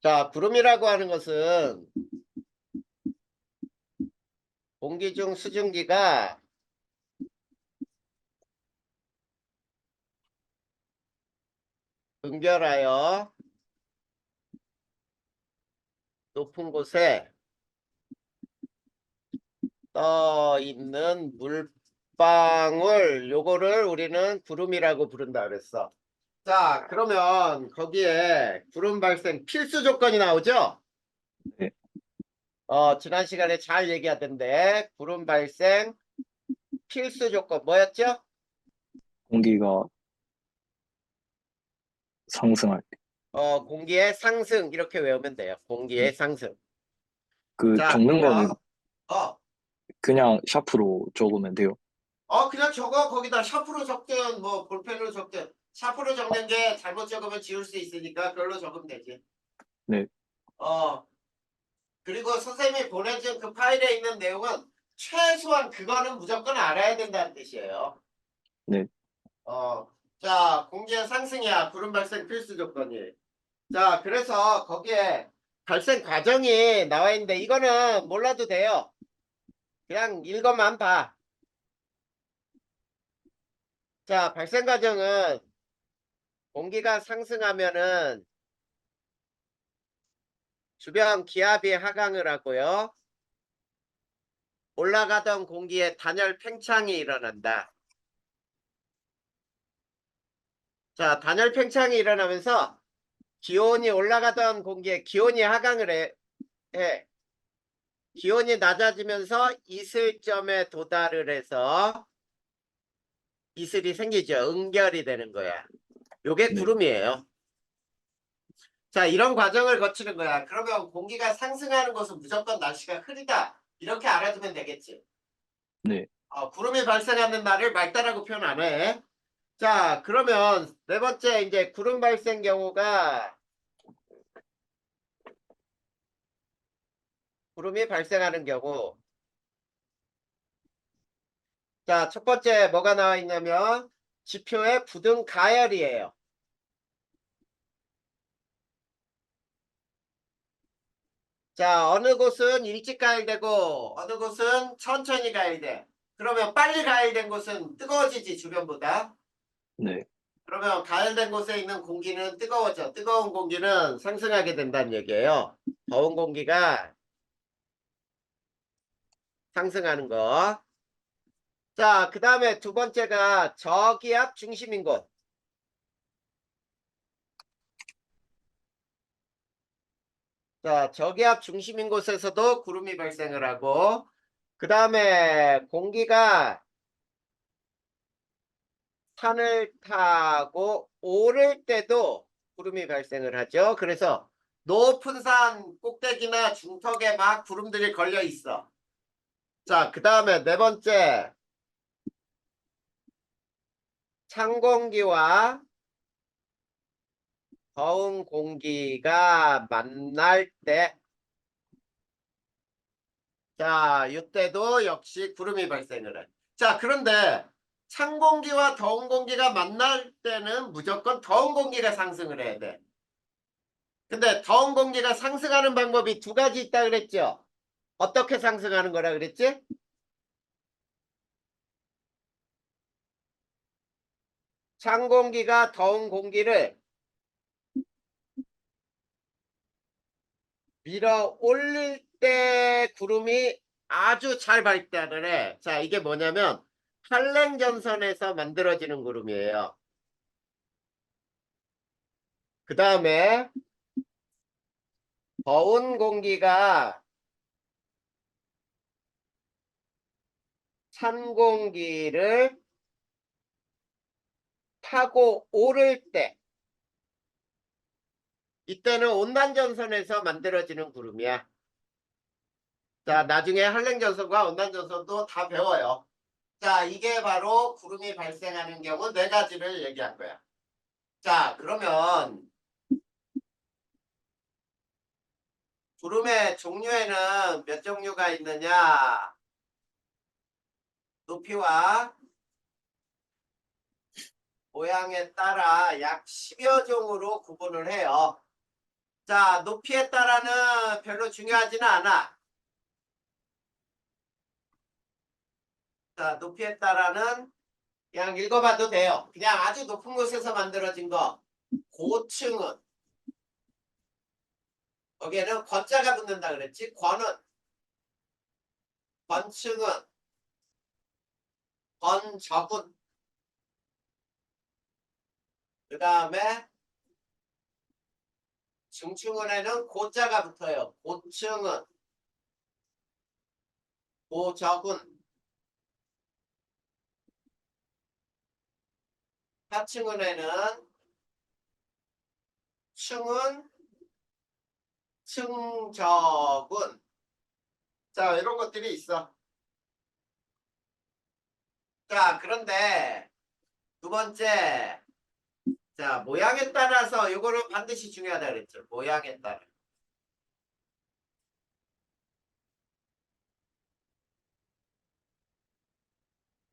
자, 구름이라고 하는 것은 공기 중 수증기가 분별하여 높은 곳에 떠 있는 물방울, 요거를 우리는 구름이라고 부른다 그랬어. 자, 그러면 거기에 구름 발생 필수 조건이 나오죠? 네. 지난 시간에 잘 얘기하던데, 구름 발생 필수 조건 뭐였죠? 공기가 상승할 때. 공기의 상승, 이렇게 외우면 돼요. 공기의 상승. 그 자, 적는 거는 그러면, 어, 그냥 샤프로 적으면 돼요. 그냥 적어. 거기다 샤프로 적든, 뭐, 볼펜으로 적든. 샤프로 적는 게 잘못 적으면 지울 수 있으니까 그걸로 적으면 되지. 네. 어, 그리고 선생님이 보내준 그 파일에 있는 내용은 최소한 그거는 무조건 알아야 된다는 뜻이에요. 네. 자, 공기의 상승이야. 구름 발생 필수 조건이. 자, 그래서 거기에 발생 과정이 나와 있는데 이거는 몰라도 돼요. 그냥 읽어만 봐. 자, 발생 과정은 공기가 상승하면은 주변 기압이 하강을 하고요. 올라가던 공기에 단열 팽창이 일어난다. 자, 단열 팽창이 일어나면서 기온이 올라가던 공기에 기온이 하강을 해. 기온이 낮아지면서 이슬점에 도달을 해서 이슬이 생기죠. 응결이 되는 거야. 요게 네. 구름이에요. 자, 이런 과정을 거치는 거야. 그러면 공기가 상승하는 것은 무조건 날씨가 흐리다. 이렇게 알아두면 되겠지. 네. 구름이 발생하는 날을 맑다라고 표현 안 해. 자, 그러면 네 번째 이제 구름 발생 경우가 구름이 발생하는 경우. 자, 첫 번째 뭐가 나와 있냐면 지표의 부등 가열이에요. 자, 어느 곳은 일찍 가열되고 어느 곳은 천천히 가열돼. 그러면 빨리 가열된 곳은 뜨거워지지 주변보다. 네. 그러면 가열된 곳에 있는 공기는 뜨거워져. 뜨거운 공기는 상승하게 된다는 얘기예요. 더운 공기가 상승하는 거. 자, 그 다음에 두 번째가 저기압 중심인 곳. 자, 저기압 중심인 곳에서도 구름이 발생을 하고, 그 다음에 공기가 산을 타고 오를 때도 구름이 발생을 하죠. 그래서 높은 산 꼭대기나 중턱에 막 구름들이 걸려 있어. 자, 그 다음에 네 번째, 찬 공기와 더운 공기가 만날 때, 자, 이때도 역시 구름이 발생을 해. 자, 그런데 찬 공기와 더운 공기가 만날 때는 무조건 더운 공기가 상승을 해야 돼. 근데 더운 공기가 상승하는 방법이 두 가지 있다 그랬죠? 어떻게 상승하는 거라 그랬지? 찬 공기가 더운 공기를 밀어 올릴 때 구름이 아주 잘 발달을 해. 자, 이게 뭐냐면 한랭전선에서 만들어지는 구름이에요. 그 다음에 더운 공기가 찬 공기를 타고 오를 때, 이때는 온난전선에서 만들어지는 구름이야. 자, 나중에 한랭전선과 온난전선도 다 배워요. 자, 이게 바로 구름이 발생하는 경우 네 가지를 얘기한 거야. 자, 그러면 구름의 종류에는 몇 종류가 있느냐? 높이와 모양에 따라 약 10여 종으로 구분을 해요. 자, 높이에 따라는 별로 중요하지는 않아. 자, 높이에 따라는 그냥 읽어봐도 돼요. 그냥 아주 높은 곳에서 만들어진 거. 고층은. 거기에는 권자가 붙는다 그랬지. 권은. 권층은. 권적은. 그 다음에 중층은에는 고자가 붙어요. 고층은. 고적은. 하층은에는 층은. 층적은. 자, 이런 것들이 있어. 자, 그런데 두 번째. 자, 모양에 따라서 이거는 반드시 중요하다 그랬죠. 모양에 따라.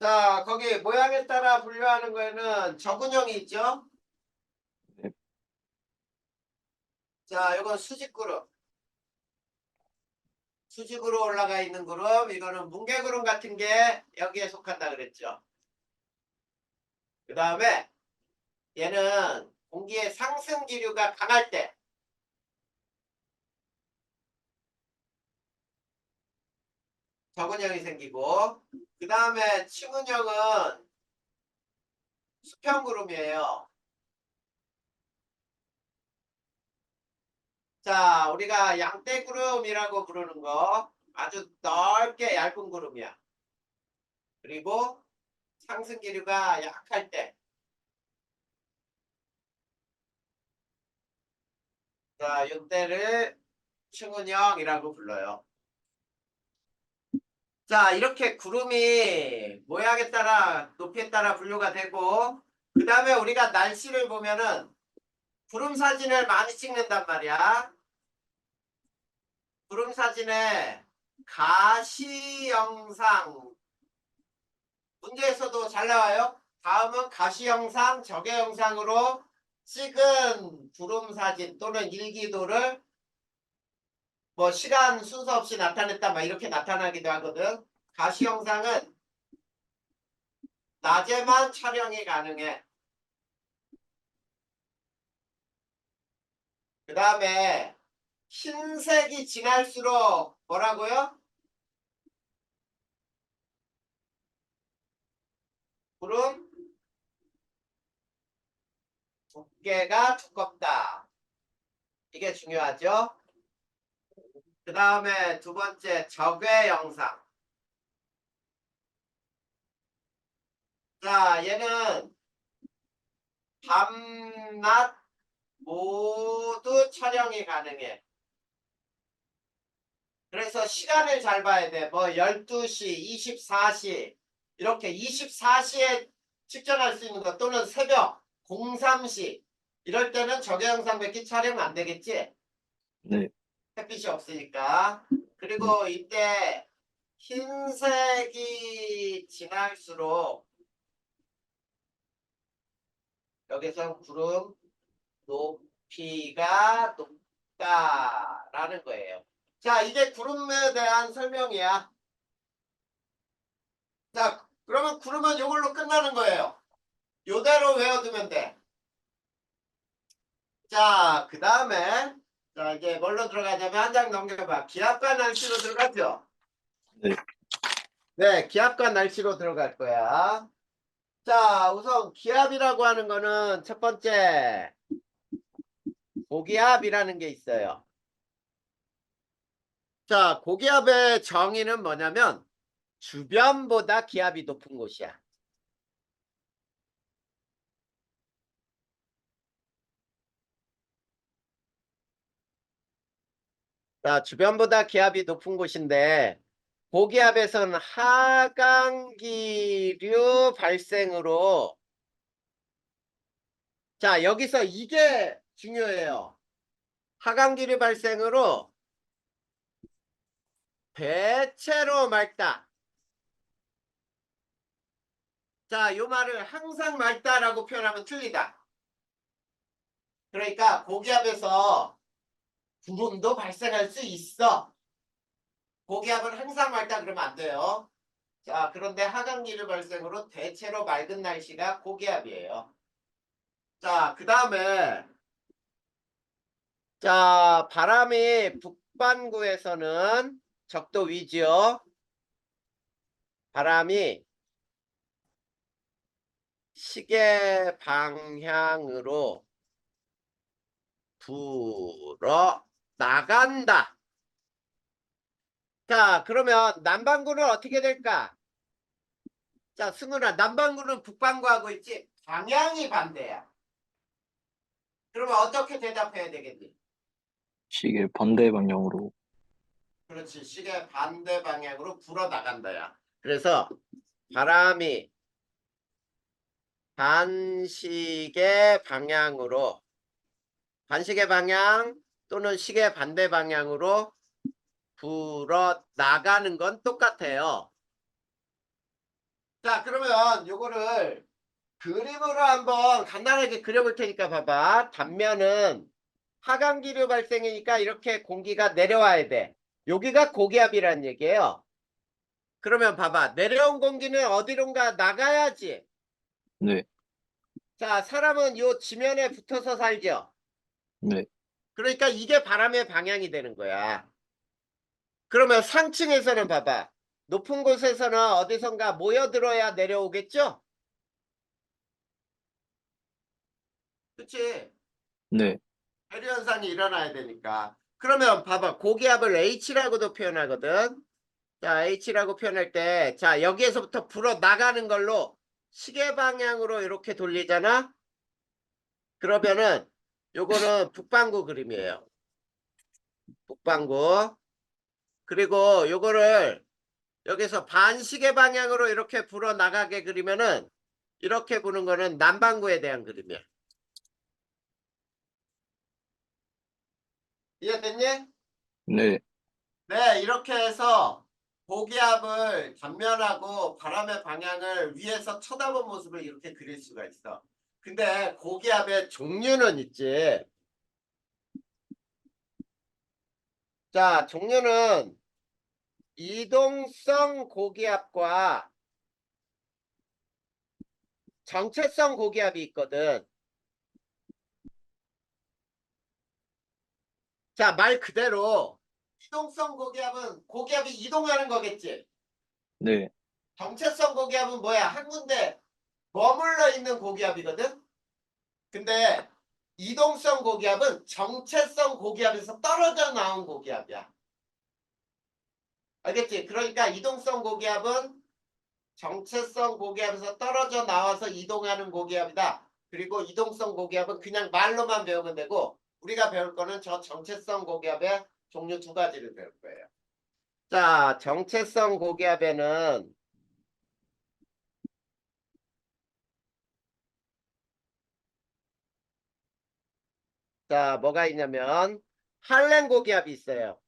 자, 거기 모양에 따라 분류하는 거에는 적은형이 있죠. 네. 자, 이건 수직 그룹. 수직으로 올라가 있는 그룹. 이거는 뭉게 그룹 같은 게 여기에 속한다 그랬죠. 그 다음에 얘는 공기의 상승 기류가 강할 때 적은형이 생기고, 그 다음에 층은형은 수평 그룹이에요. 자, 우리가 양대 구름이라고 부르는 거 아주 넓게 얇은 구름이야. 그리고 상승 기류가 약할 때, 자, 이때를 층은형이라고 불러요. 자, 이렇게 구름이 모양에 따라 높이에 따라 분류가 되고, 그 다음에 우리가 날씨를 보면은 구름 사진을 많이 찍는단 말이야. 구름 사진에 가시 영상 문제에서도 잘 나와요. 다음은 가시 영상, 적외 영상으로 찍은 구름 사진 또는 일기도를 뭐 시간 순서 없이 나타냈다 막 이렇게 나타나기도 하거든. 가시 영상은 낮에만 촬영이 가능해. 그 다음에 흰색이 진할수록 뭐라고요? 구름 두께가 두껍다. 이게 중요하죠. 그 다음에 두 번째 적외 영상. 자, 얘는 밤낮 모두 촬영이 가능해. 그래서 시간을 잘 봐야 돼. 뭐 12시, 24시 이렇게 24시에 측정할 수 있는 것 또는 새벽 03시 이럴 때는 적외영상밖에 촬영 안 되겠지? 네. 햇빛이 없으니까. 네. 그리고 이때 흰색이 진할수록 여기서 구름 높이가 높다라는 거예요. 자, 이게 구름에 대한 설명이야. 자, 그러면 구름은 이걸로 끝나는 거예요. 요대로 외워두면 돼. 자, 그 다음에 자 이제 뭘로 들어가냐면 한 장 넘겨봐. 기압과 날씨로 들어가죠. 네. 네, 기압과 날씨로 들어갈 거야. 자, 우선 기압이라고 하는 거는 첫 번째 고기압이라는 게 있어요. 자, 고기압의 정의는 뭐냐면 주변보다 기압이 높은 곳이야. 자, 주변보다 기압이 높은 곳인데 고기압에서는 하강기류 발생으로 자, 여기서 이게 중요해요. 하강기류 발생으로 대체로 맑다. 자, 요 말을 항상 맑다라고 표현하면 틀리다. 그러니까 고기압에서 구름도 발생할 수 있어. 고기압은 항상 맑다 그러면 안 돼요. 자, 그런데 하강기류 발생으로 대체로 맑은 날씨가 고기압이에요. 자, 그 다음에 자, 바람이 북반구에서는 적도 위지요. 바람이 시계 방향으로 불어 나간다. 자, 그러면 남반구는 어떻게 될까? 자, 승훈아, 남반구는 북반구하고 있지? 방향이 반대야. 그러면 어떻게 대답해야 되겠니? 시계 반대 방향으로. 그렇지. 시계 반대 방향으로 불어 나간다야. 그래서 바람이 반시계 방향으로, 반시계 방향 또는 시계 반대 방향으로 불어 나가는 건 똑같아요. 자, 그러면 요거를 그림으로 한번 간단하게 그려볼 테니까 봐봐. 단면은 하강기류 발생이니까 이렇게 공기가 내려와야 돼. 여기가 고기압이라는 얘기예요. 그러면 봐봐. 내려온 공기는 어디론가 나가야지. 네, 자, 사람은 요 지면에 붙어서 살죠. 네, 그러니까 이게 바람의 방향이 되는 거야. 그러면 상층에서는 봐봐. 높은 곳에서는 어디선가 모여들어야 내려오겠죠? 그치? 네, 해류 현상이 일어나야 되니까. 그러면 봐봐. 고기압을 H라고도 표현하거든. 자, H라고 표현할 때, 자, 여기에서부터 불어 나가는 걸로 시계 방향으로 이렇게 돌리잖아? 그러면은 요거는 북반구 그림이에요. 북반구. 그리고 요거를 여기서 반시계 방향으로 이렇게 불어 나가게 그리면은 이렇게 부는 거는 남반구에 대한 그림이야. 이해됐니? 네, 네, 이렇게 해서 고기압을 단면하고 바람의 방향을 위에서 쳐다본 모습을 이렇게 그릴 수가 있어. 근데 고기압의 종류는 있지. 자, 종류는 이동성 고기압과 정체성 고기압이 있거든. 자, 말 그대로 이동성 고기압은 고기압이 이동하는 거겠지. 네, 정체성 고기압은 뭐야? 한 군데 머물러 있는 고기압이거든. 근데 이동성 고기압은 정체성 고기압에서 떨어져 나온 고기압이야. 알겠지? 그러니까 이동성 고기압은 정체성 고기압에서 떨어져 나와서 이동하는 고기압이다. 그리고 이동성 고기압은 그냥 말로만 배우면 되고 우리가 배울 거는 저 정체성 고기압의 종류 두 가지를 배울 거예요. 자, 정체성 고기압에는 자, 뭐가 있냐면 할렌 고기압이 있어요.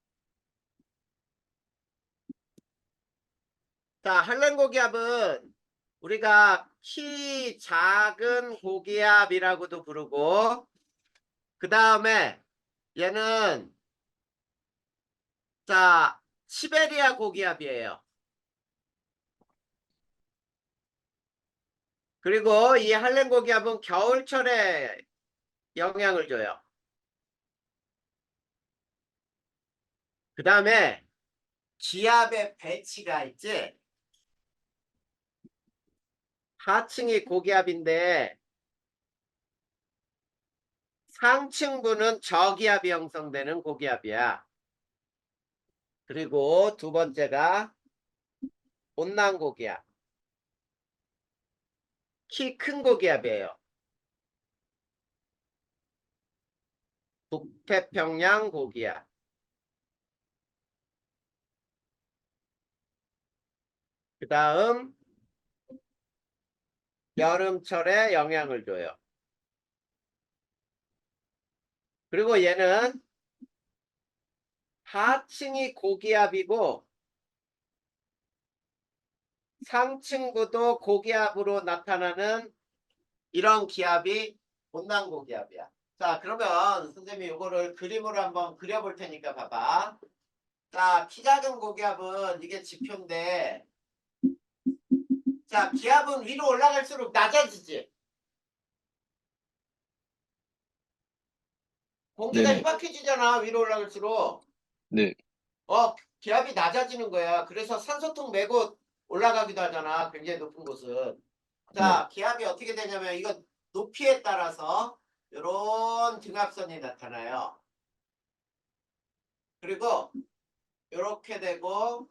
자, 할렌 고기압은 우리가 키 작은 고기압이라고도 부르고 그 다음에 얘는 자 시베리아 고기압이에요. 그리고 이 할렌 고기압은 겨울철에 영향을 줘요. 그 다음에 기압의 배치가 있지. 하층이 고기압인데 상층부는 저기압이 형성되는 고기압이야. 그리고 두 번째가 온난 고기압. 키 큰 고기압이에요. 북태평양 고기압. 그 다음 여름철에 영향을 줘요. 그리고 얘는 하층이 고기압이고 상층부도 고기압으로 나타나는 이런 기압이 온난 고기압이야. 자, 그러면 선생님이 이거를 그림으로 한번 그려볼 테니까 봐봐. 자, 키 작은 고기압은 이게 지표인데, 자, 기압은 위로 올라갈수록 낮아지지. 공기가 네네. 희박해지잖아, 위로 올라갈수록. 네. 기압이 낮아지는 거야. 그래서 산소통 메고 올라가기도 하잖아, 굉장히 높은 곳은. 네. 자, 기압이 어떻게 되냐면, 이거 높이에 따라서 이런 등압선이 나타나요. 그리고 이렇게 되고,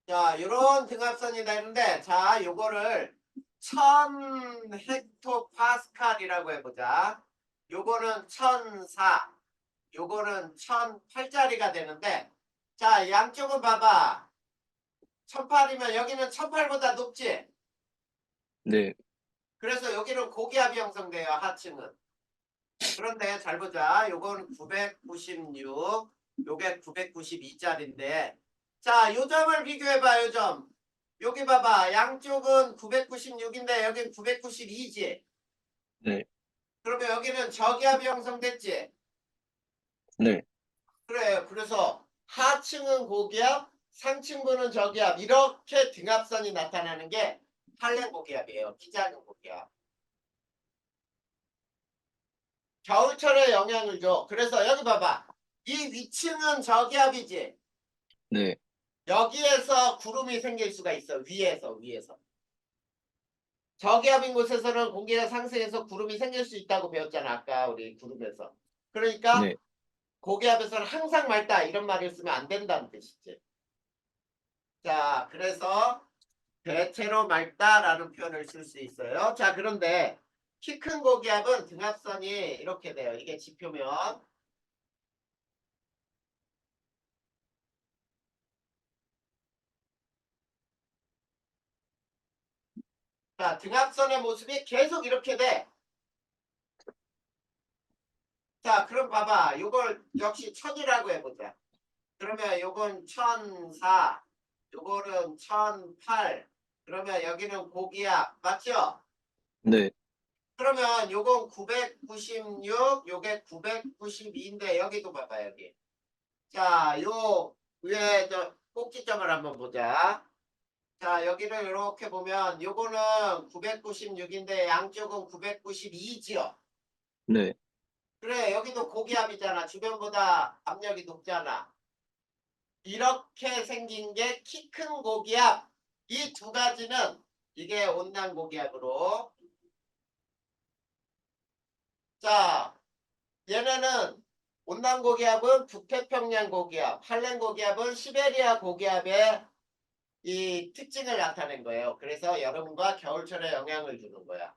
자, 요런 등압선이 되는데, 자, 요거를 1000 헥토파스칼이라고 해보자. 요거는 1004, 요거는 1008짜리가 되는데, 자, 양쪽은 봐봐. 1008이면 여기는 1008보다 높지? 네. 그래서 여기는 고기압이 형성돼요, 하층은. 그런데 잘 보자. 요건 996, 요게 992짜리인데, 자, 요 점을 비교해봐, 요 점. 여기 봐봐. 양쪽은 996인데 여긴 992지. 네. 그러면 여기는 저기압이 형성됐지. 네. 그래. 그래서 하층은 고기압, 상층부는 저기압. 이렇게 등압선이 나타나는 게 할렘 고기압이에요. 키 작은 고기압. 겨울철에 영향을 줘. 그래서 여기 봐봐. 이 위층은 저기압이지. 네. 여기에서 구름이 생길 수가 있어. 위에서. 저기압인 곳에서는 공기가 상승해서 구름이 생길 수 있다고 배웠잖아. 아까 우리 구름에서. 그러니까 네. 고기압에서는 항상 맑다 이런 말을 쓰면 안 된다는 뜻이지. 자, 그래서 대체로 맑다라는 표현을 쓸 수 있어요. 자, 그런데 키 큰 고기압은 등압선이 이렇게 돼요. 이게 지표면. 자, 등압선의 모습이 계속 이렇게 돼. 자, 그럼 봐봐. 요걸 역시 1000이라고 해보자. 그러면 요건 1004, 요거는 1008. 그러면 여기는 고기압. 맞죠? 네. 그러면 요건 996, 요게 992인데 여기도 봐봐, 여기. 자, 요 위에 저 꼭지점을 한번 보자. 자, 여기를 이렇게 보면 요거는 996인데 양쪽은 992지요. 네. 그래, 여기도 고기압이잖아. 주변보다 압력이 높잖아. 이렇게 생긴 게 키 큰 고기압. 이 두 가지는 이게 온난 고기압으로. 자, 얘네는 온난 고기압은 북태평양 고기압, 할렘 고기압은 시베리아 고기압의 이 특징을 나타낸 거예요. 그래서 여름과 겨울철에 영향을 주는 거야.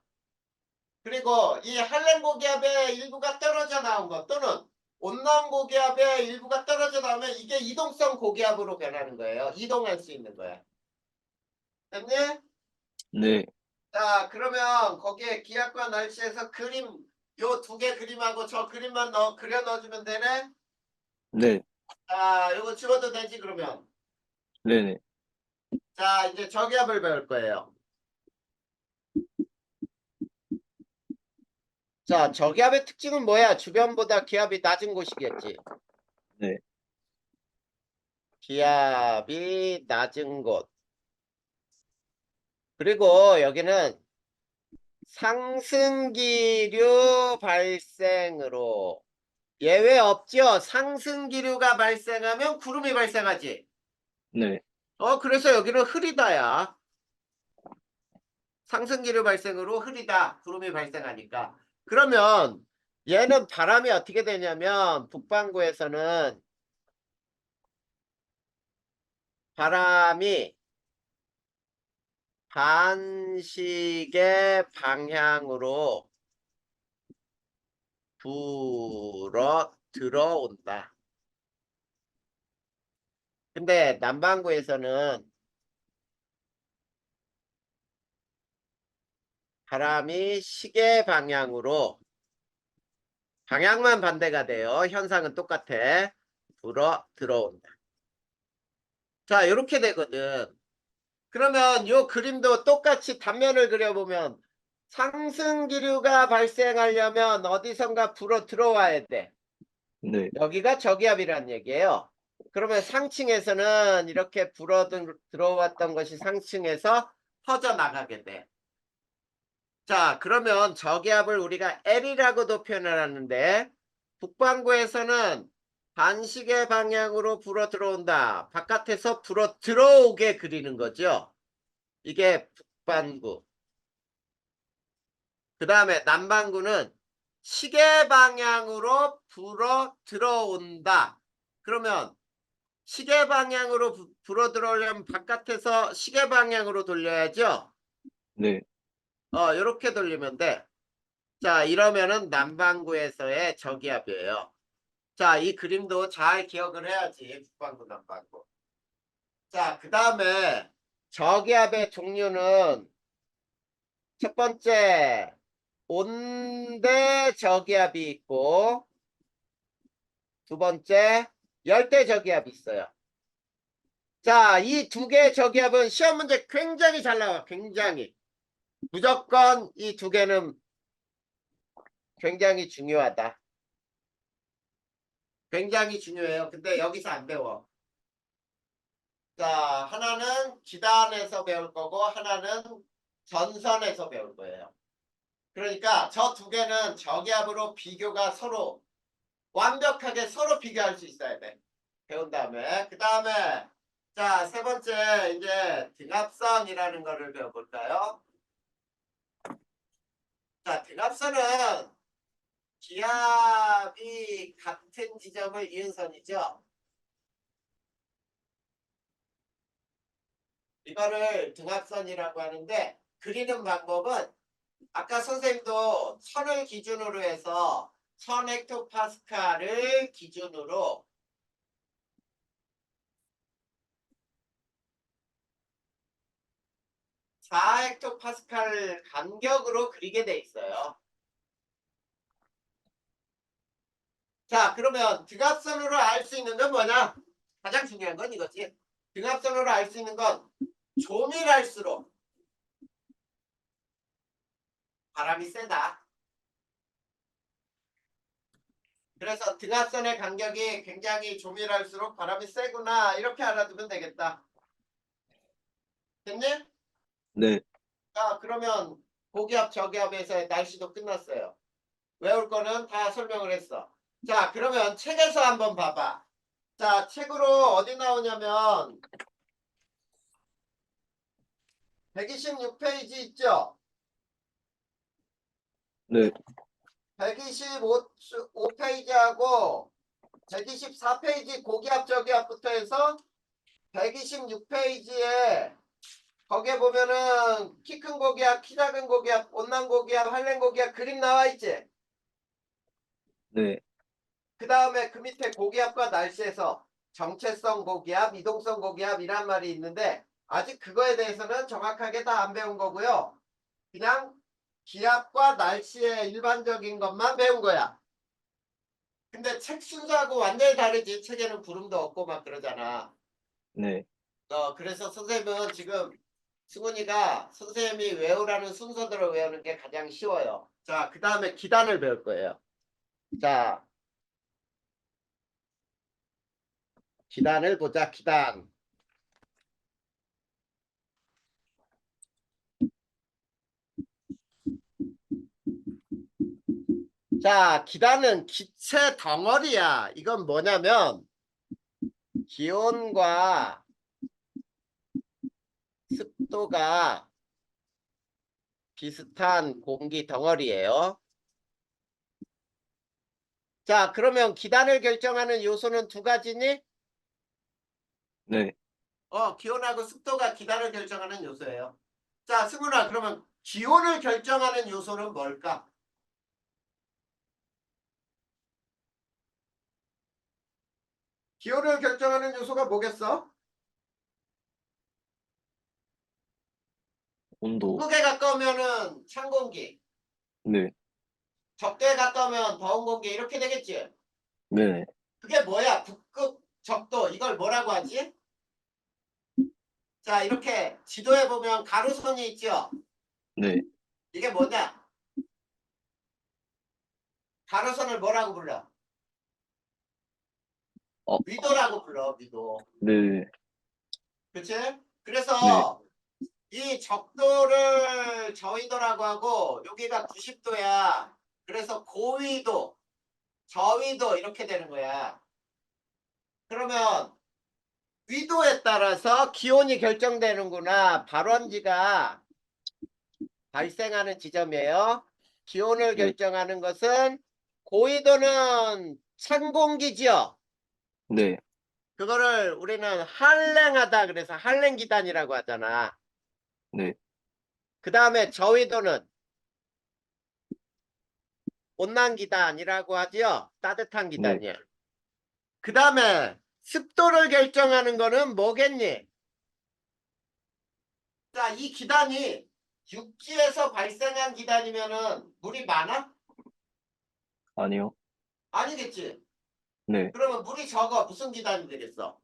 그리고 이 할렘 고기압의 일부가 떨어져 나온 것 또는 온난 고기압의 일부가 떨어져 나오면 이게 이동성 고기압으로 변하는 거예요. 이동할 수 있는 거야. 됐니? 네. 자, 그러면 거기에 기압과 날씨에서 그림 요 두 개 그림하고 저 그림만 그려 넣어주면 되네? 네. 자, 요거 지워도 되지 그러면. 네네. 자, 이제 저기압을 배울 거예요. 자, 저기압의 특징은 뭐야? 주변보다 기압이 낮은 곳이겠지. 네. 기압이 낮은 곳. 그리고 여기는 상승기류 발생으로 예외 없죠? 상승기류가 발생하면 구름이 발생하지. 네. 그래서 여기는 흐리다야. 상승기류 발생으로 흐리다. 구름이 발생하니까. 그러면 얘는 바람이 어떻게 되냐면 북반구에서는 바람이 반시계 방향으로 들어온다. 근데 남반구에서는 바람이 시계 방향으로 방향만 반대가 돼요. 현상은 똑같아. 들어온다. 자, 이렇게 되거든. 그러면 요 그림도 똑같이 단면을 그려보면 상승 기류가 발생하려면 어디선가 불어 들어와야 돼. 네, 여기가 저기압이란 얘기예요. 그러면 상층에서는 이렇게 불어 들어왔던 것이 상층에서 퍼져나가게 돼. 자, 그러면 저기압을 우리가 L이라고도 표현을 하는데 북반구에서는 반시계 방향으로 불어 들어온다. 바깥에서 불어 들어오게 그리는 거죠. 이게 북반구. 그 다음에 남반구는 시계 방향으로 불어 들어온다. 그러면 시계 방향으로 불어 들어오려면 바깥에서 시계 방향으로 돌려야죠. 네, 이렇게 돌리면 돼. 자, 이러면은 남반구에서의 저기압이에요. 자, 이 그림도 잘 기억을 해야지. 북반구, 남반구. 자, 그 다음에 저기압의 종류는 첫 번째 온대 저기압이 있고 두 번째 열대 저기압이 있어요. 자, 이 두 개의 저기압은 시험 문제 굉장히 잘 나와. 굉장히. 무조건 이 두 개는 굉장히 중요하다. 굉장히 중요해요. 근데 여기서 안 배워. 자, 하나는 기단에서 배울 거고 하나는 전선에서 배울 거예요. 그러니까 저 두 개는 저기압으로 비교가 서로 완벽하게 서로 비교할 수 있어야 돼. 배운 다음에. 그 다음에 자, 세 번째 이제 등압선이라는 거를 배워볼까요? 자, 등압선은 기압이 같은 지점을 이은 선이죠. 이거를 등압선이라고 하는데 그리는 방법은 아까 선생님도 선을 기준으로 해서 1000헥토파스칼을 기준으로 4헥토파스칼 간격으로 그리게 돼 있어요. 자, 그러면 등압선으로 알 수 있는 건 뭐냐? 가장 중요한 건 이거지. 등압선으로 알 수 있는 건 조밀할수록 바람이 세다. 그래서 등압선의 간격이 굉장히 조밀할수록 바람이 세구나 이렇게 알아두면 되겠다. 됐니? 네, 자, 그러면 고기압 저기압에서의 날씨도 끝났어요. 외울 거는 다 설명을 했어. 자, 그러면 책에서 한번 봐봐. 자, 책으로 어디 나오냐면 126페이지 있죠? 네, 125페이지하고 124페이지 고기압 저기압부터 해서 126페이지에 거기에 보면은 키 큰 고기압, 키 작은 고기압, 온난 고기압, 한랭 고기압 그림 나와 있지? 네, 그 다음에 그 밑에 고기압과 날씨에서 정체성 고기압, 이동성 고기압이란 말이 있는데 아직 그거에 대해서는 정확하게 다 안 배운 거고요. 그냥 기압과 날씨의 일반적인 것만 배운 거야. 근데 책 순서하고 완전히 다르지. 책에는 구름도 없고 막 그러잖아. 네, 그래서 선생님은 지금 승훈이가 선생님이 외우라는 순서대로 외우는 게 가장 쉬워요. 자, 그 다음에 기단을 배울 거예요. 자, 기단을 보자. 기단. 자, 기단은 기체 덩어리야. 이건 뭐냐면 기온과 습도가 비슷한 공기 덩어리예요. 자, 그러면 기단을 결정하는 요소는 두 가지니? 네. 기온하고 습도가 기단을 결정하는 요소예요. 자, 승훈아, 그러면 기온을 결정하는 요소는 뭘까? 기온을 결정하는 요소가 뭐겠어? 온도. 북극에 가까우면은 찬 공기, 네, 적도에 가까우면 더운 공기 이렇게 되겠지? 네, 그게 뭐야? 북극, 적도 이걸 뭐라고 하지? 자, 이렇게 지도에 보면 가로선이 있죠? 네, 이게 뭐냐? 가로선을 뭐라고 불러? 어, 위도라고 불러, 위도. 네, 그치? 네, 그래서 이 적도를 저위도라고 하고 여기가 90도야. 그래서 고위도, 저위도 이렇게 되는 거야. 그러면 위도에 따라서 기온이 결정되는구나. 발원지가 발생하는 지점이에요. 기온을 네, 결정하는 것은 고위도는 찬 공기지요. 네, 그거를 우리는 한랭하다 그래서 한랭기단이라고 하잖아. 네, 그 다음에 저위도는 온난기단이라고 하지요. 따뜻한 네. 기단이야. 그 다음에 습도를 결정하는 거는 뭐겠니? 자, 이 기단이 육지에서 발생한 기단이면은 물이 많아? 아니요. 아니겠지. 네, 그러면 물이 적어. 무슨 기단이 되겠어?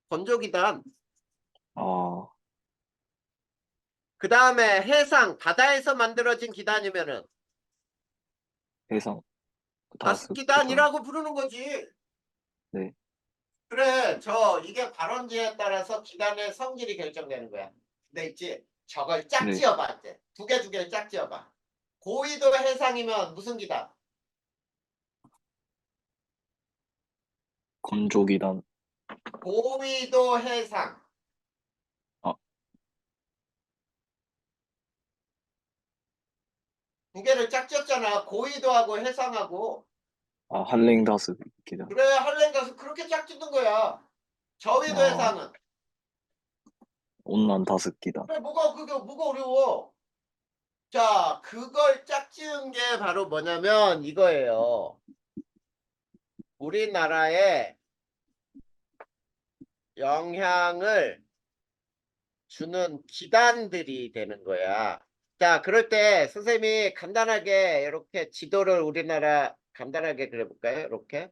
건조기단. 아, 그 다음에 해상, 바다에서 만들어진 기단이면은 해상, 다습, 기단. 가습기단이라고 부르는 거지. 네, 그래, 이게 발원지에 따라서 기단의 성질이 결정되는 거야. 근데 있지, 저걸 짝 네. 지어봐, 이제. 두 개를 짝 지어봐. 고위도 해상이면 무슨 기단? 건조기단. 고위도 해상. 아, 두 개를 짝 지었잖아. 고위도하고 해상하고. 한랭 다습, 기단. 그래, 할렘 가서 그렇게 짝 짓는 거야. 저위도 아, 해상은. 온난 다습, 기단. 그래, 뭐가 어려워. 자, 그걸 짝 지은 게 바로 뭐냐면 이거예요. 우리나라에 영향을 주는 기단들이 되는 거야. 자, 그럴 때 선생님이 간단하게 이렇게 지도를 우리나라 간단하게 그려볼까요? 이렇게.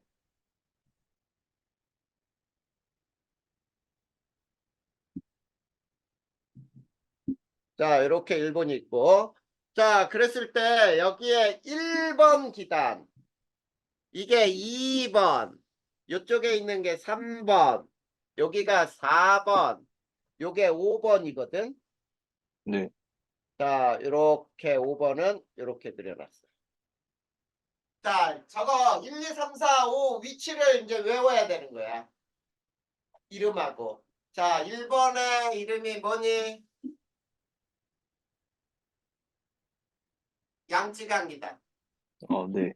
자, 이렇게 일본이 있고. 자, 그랬을 때 여기에 1번 기단, 이게 2번, 이쪽에 있는 게 3번, 여기가 4번, 요게 5번이거든. 네, 자, 이렇게 5번은 이렇게 그려놨어요. 자, 저거 1, 2, 3, 4, 5 위치를 이제 외워야 되는 거야. 이름하고. 자, 1번의 이름이 뭐니? 양쯔강기단. 네,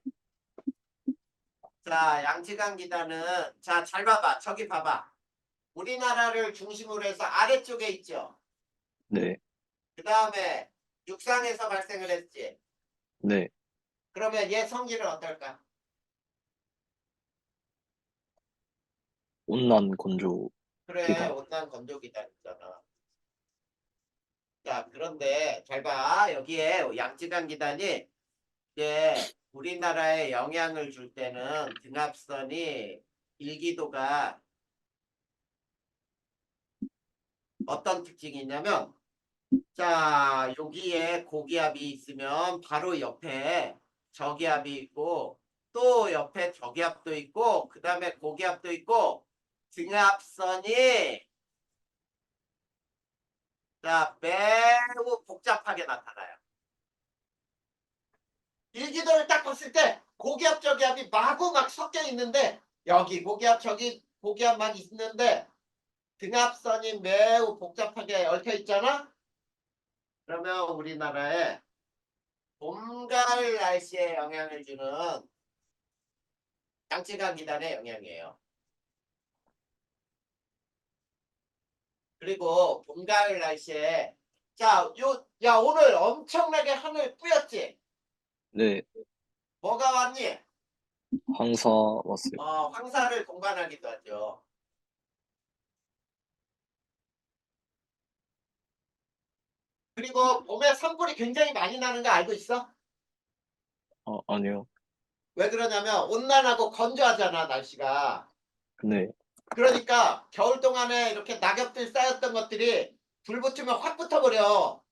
자, 양쯔강기단은 자, 잘 봐봐. 저기 봐봐. 우리나라를 중심으로 해서 아래쪽에 있죠. 네, 그 다음에 육상에서 발생을 했지. 네. 그러면 얘 성질은 어떨까? 온난 건조, 그래, 기단. 온난 건조기단 있잖아. 자, 그런데 잘 봐. 여기에 양쯔강기단이 이제 우리나라에 영향을 줄 때는 등압선이 일기도가 어떤 특징이 있냐면, 자, 여기에 고기압이 있으면 바로 옆에 저기압이 있고, 또 옆에 저기압도 있고, 그 다음에 고기압도 있고, 등압선이 자, 매우 복잡하게 나타나요. 일기도를 딱 봤을 때 고기압 저기압이 마구 막 섞여 있는데 여기 고기압 저기 고기압만 있는데 등압선이 매우 복잡하게 얽혀 있잖아. 그러면 우리나라에 봄, 가을 날씨에 영향을 주는 양쯔강 기단의 영향이에요. 그리고 봄, 가을 날씨에 야 오늘 엄청나게 하늘 뿌였지? 네, 뭐가 왔니? 황사 왔어요. 황사를 동반하기도 하죠. 그리고 봄에 산불이 굉장히 많이 나는 거 알고 있어? 아니요. 왜 그러냐면 온난하고 건조하잖아 날씨가. 네, 그러니까 겨울 동안에 이렇게 낙엽들 쌓였던 것들이 불 붙으면 확 붙어버려.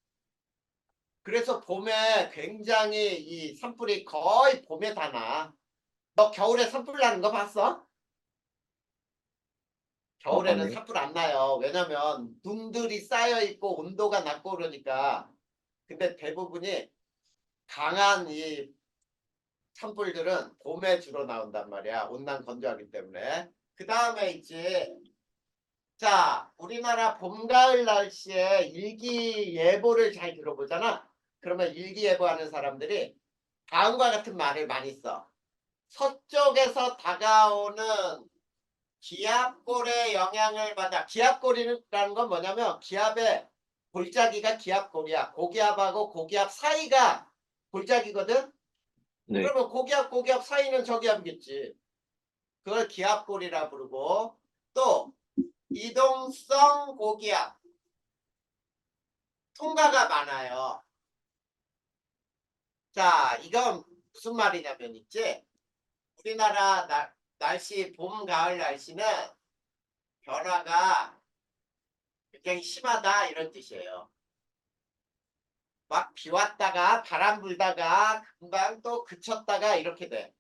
그래서 봄에 굉장히 이 산불이 거의 봄에 다 나. 너 겨울에 산불 나는 거 봤어? 겨울에는 아니요. 산불 안 나요. 왜냐면 눈들이 쌓여 있고 온도가 낮고 그러니까. 근데 대부분이 강한 이 산불들은 봄에 주로 나온단 말이야. 온난 건조하기 때문에. 그 다음에 있지. 자, 우리나라 봄, 가을 날씨에 일기예보를 잘 들어보잖아. 그러면 일기예보하는 사람들이 다음과 같은 말을 많이 써. 서쪽에서 다가오는 기압골의 영향을 받아. 기압골이라는 건 뭐냐면 기압의 골짜기가 기압골이야. 고기압하고 고기압 사이가 골짜기거든. 네. 그러면 고기압 사이는 저기압이겠지. 그걸 기압골이라 부르고 또 이동성 고기압 통가가 많아요. 자, 이건 무슨 말이냐면 있지. 우리나라 날씨 봄, 가을 날씨는 변화가 굉장히 심하다 이런 뜻이에요. 막 비 왔다가 바람 불다가 금방 또 그쳤다가 이렇게 돼.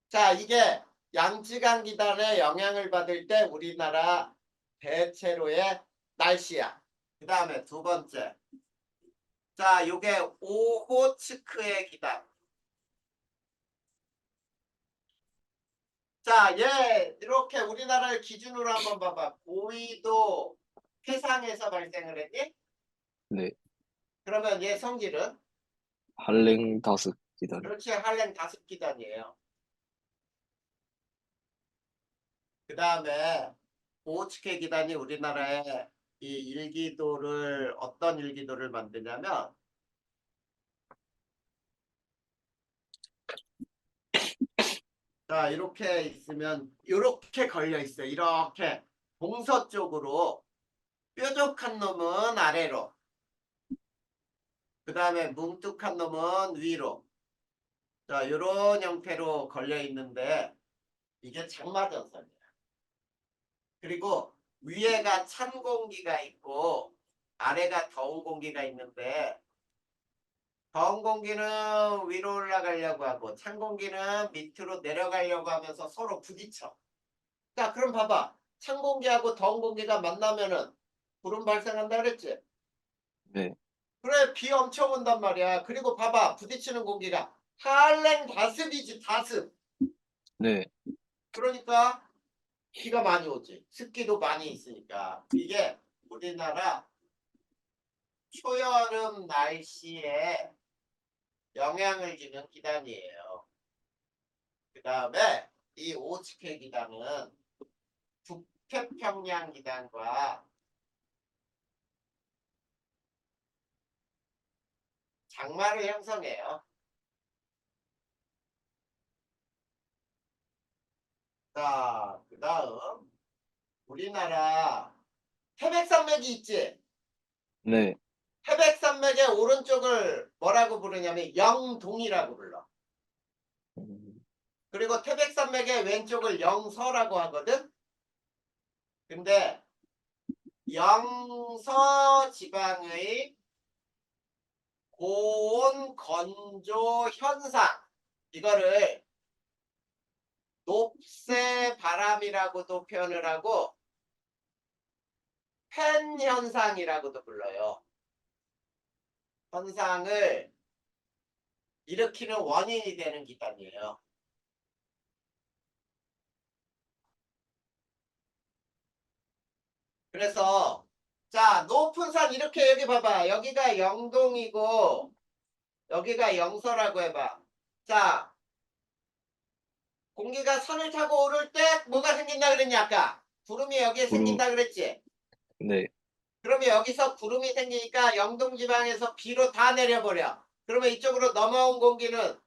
자, 이게 양지강 기단의 영향을 받을 때 우리나라 대체로의 날씨야. 그 다음에 두 번째. 자, 요게 오호츠크의 기단. 자, 얘 이렇게 우리나라를 기준으로 한번 봐봐. 고위도 해상에서 발생을 했니? 네. 그러면 얘 성질은? 한랭다스 기단. 그렇지, 한랭 다습 기단이에요. 그 다음에 오호츠크 기단이 우리나라의 이 일기도를 어떤 일기도를 만드냐면 자, 이렇게 있으면 이렇게 걸려 있어요. 이렇게 동서쪽으로 뾰족한 놈은 아래로, 그 다음에 뭉툭한 놈은 위로. 자, 이런 형태로 걸려 있는데 이게 장마전선이야. 그리고 위에가 찬 공기가 있고 아래가 더운 공기가 있는데 더운 공기는 위로 올라가려고 하고 찬 공기는 밑으로 내려가려고 하면서 서로 부딪혀. 자, 그럼 봐봐. 찬 공기하고 더운 공기가 만나면은 구름 발생한다 그랬지? 네. 그래, 비 엄청 온단 말이야. 그리고 봐봐. 부딪히는 공기가 한랭 다습이지, 다습. 네. 그러니까 비가 많이 오지. 습기도 많이 있으니까. 이게 우리나라 초여름 날씨에 영향을 주는 기단이에요. 그 다음에 이 오츠케 기단은 북태평양 기단과 장마를 형성해요. 자, 그 다음 우리나라 태백산맥이 있지. 네. 태백산맥의 오른쪽을 뭐라고 부르냐면 영동이라고 불러. 음, 그리고 태백산맥의 왼쪽을 영서라고 하거든. 근데 영서 지방의 고온 건조 현상 이거를 높새 바람이라고도 표현을 하고 팬 현상이라고도 불러요. 현상을 일으키는 원인이 되는 기관이에요. 그래서 자, 높은 산 이렇게 여기 봐봐. 여기가 영동이고 여기가 영서라고 해봐. 자, 공기가 산을 타고 오를 때 뭐가 생긴다 그랬냐 아까? 구름이 여기에 구름. 생긴다 그랬지? 네. 그러면 여기서 구름이 생기니까 영동 지방에서 비로 다 내려버려. 그러면 이쪽으로 넘어온 공기는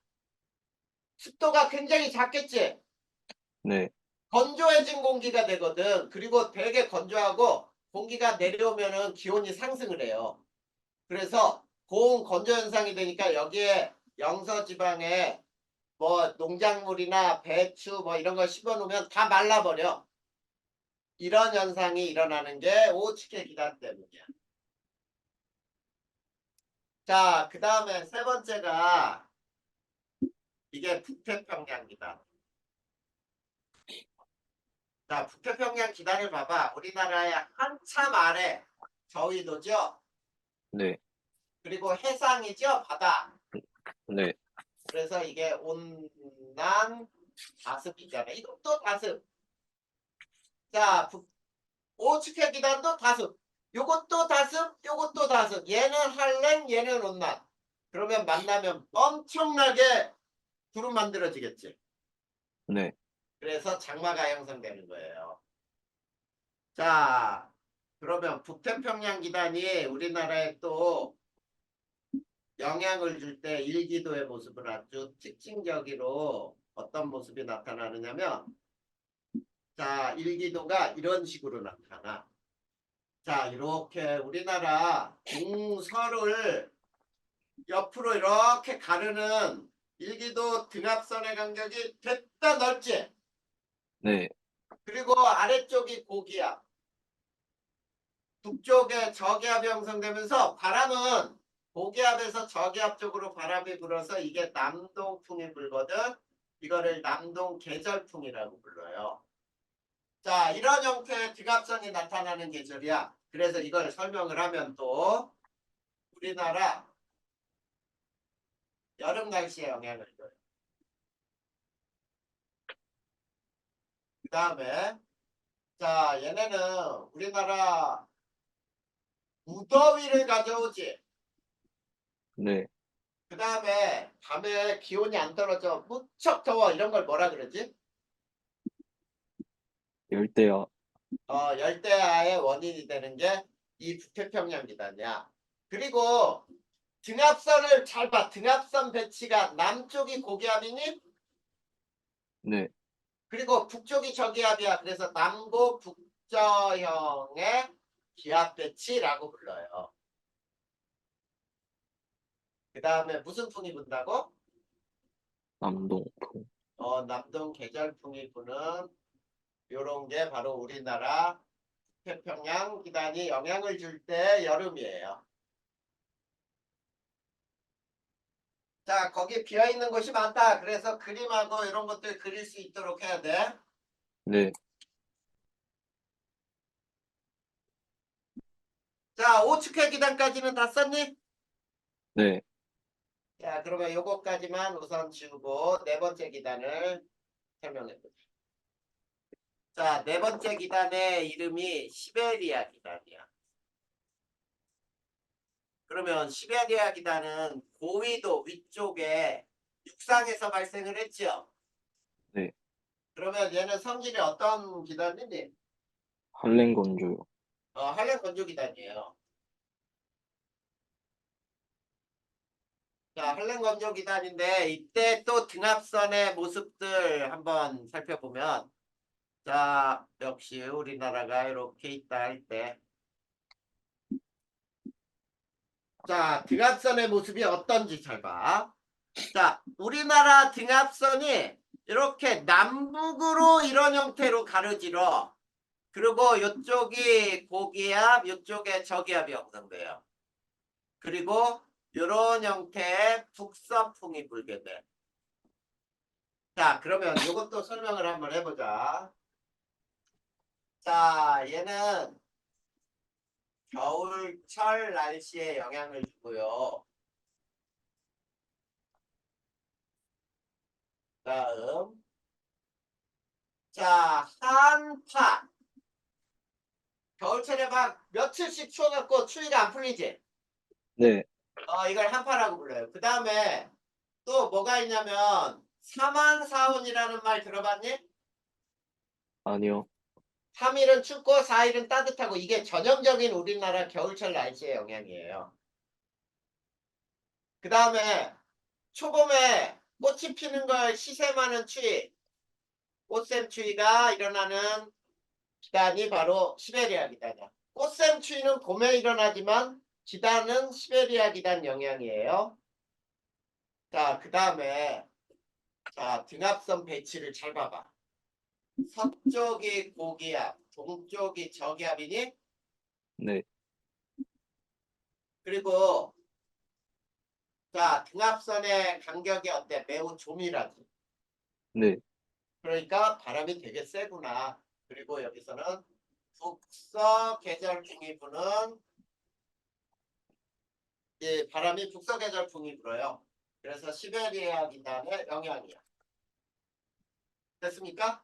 습도가 굉장히 작겠지? 네. 건조해진 공기가 되거든. 그리고 되게 건조하고 공기가 내려오면은 기온이 상승을 해요. 그래서 고온 건조 현상이 되니까 여기에 영서 지방에 뭐 농작물이나 배추 뭐 이런 걸 심어 놓으면 다 말라버려. 이런 현상이 일어나는 게 오츠케 기단 때문이야. 자, 그 다음에 세 번째가 이게 북태평양 기단. 자, 북태평양 기단을 봐봐. 우리나라의 한참 아래 저위도죠. 네. 그리고 해상이죠. 바다. 네. 그래서 이게 온난 다습이잖아. 이것도 다습. 자, 오츠케 기단도 다습. 요것도 다습, 요것도 다습. 얘는 한랭, 얘는 온난. 그러면 만나면 엄청나게 구름 만들어지겠지. 네. 그래서 장마가 형성되는 거예요. 자, 그러면 북태평양 기단이 우리나라에 또 영향을 줄 때 일기도의 모습을 아주 특징적으로 어떤 모습이 나타나느냐면, 자, 일기도가 이런 식으로 나타나. 자, 이렇게 우리나라 동서를 옆으로 이렇게 가르는 일기도 등압선의 간격이 됐다 넓지. 네. 그리고 아래쪽이 고기압. 북쪽에 저기압이 형성되면서 바람은 고기압에서 저기압 쪽으로 바람이 불어서 이게 남동풍이 불거든. 이거를 남동 계절풍이라고 불러요. 자, 이런 형태의 등압선이 나타나는 계절이야. 그래서 이걸 설명을 하면 또 우리나라 여름 날씨에 영향을 줘요. 그 다음에 자, 얘네는 우리나라 무더위를 가져오지. 네. 그 다음에 밤에 기온이 안 떨어져 무척 더워. 이런 걸 뭐라 그러지? 열대야. 열대야의 원인이 되는 게 이 북태평양 기단이야. 그리고 등압선을 잘 봐. 등압선 배치가 남쪽이 고기압이니? 네. 그리고 북쪽이 저기압이야. 그래서 남고 북저형의 기압 배치라고 불러요. 그 다음에 무슨 풍이 분다고? 남동풍. 남동 계절풍이 부는 요런 게 바로 우리나라 태평양 기단이 영향을 줄 때 여름이에요. 자, 거기 비어있는 곳이 많다. 그래서 그림하고 이런 것들 그릴 수 있도록 해야 돼. 네. 자, 오츠케 기단까지는 다 썼니? 네. 자, 그러면 요거까지만 우선 지우고 네 번째 기단을 설명해 보자. 자, 네 번째 기단의 이름이 시베리아 기단이야. 그러면 시베리아 기단은 고위도 위쪽에 육상에서 발생을 했죠. 네. 그러면 얘는 성질이 어떤 기단이니? 한랭건조요. 한랭 건조 기단이에요. 자, 한랭 건조 기단인데 이때 또 등압선의 모습들 한번 살펴보면, 자, 역시 우리나라가 이렇게 있다 할 때, 자, 등압선의 모습이 어떤지 잘 봐. 자, 우리나라 등압선이 이렇게 남북으로 이런 형태로 가르지러. 그리고 이쪽이 고기압, 이쪽에 저기압이 형성돼요. 그리고 이런 형태의 북서풍이 불게 돼. 자, 그러면 이것도 설명을 한번 해보자. 자, 얘는 겨울철 날씨에 영향을 주고요. 다음, 자, 한파. 겨울철에 막 며칠씩 추워갖고 추위가 안 풀리지? 네. 이걸 한파라고 불러요. 그 다음에 또 뭐가 있냐면 사만사온이라는 말 들어봤니? 아니요. 3일은 춥고 4일은 따뜻하고 이게 전형적인 우리나라 겨울철 날씨의 영향이에요. 그 다음에 초봄에 꽃이 피는 걸 시샘하는 추위, 꽃샘 추위가 일어나는 기단이 바로 시베리아 기단이야. 꽃샘 추위는 봄에 일어나지만 기단은 시베리아 기단 영향이에요. 자, 그 다음에 자, 등압선 배치를 잘 봐봐. 서쪽이 고기압, 동쪽이 저기압이니? 네. 그리고 자, 등압선의 간격이 어때? 매우 조밀하지. 네. 그러니까 바람이 되게 세구나. 그리고 여기서는 북서 계절풍이 부는 이 바람이 북서 계절풍이 불어요. 그래서 시베리아 기단의 영향이야. 됐습니까?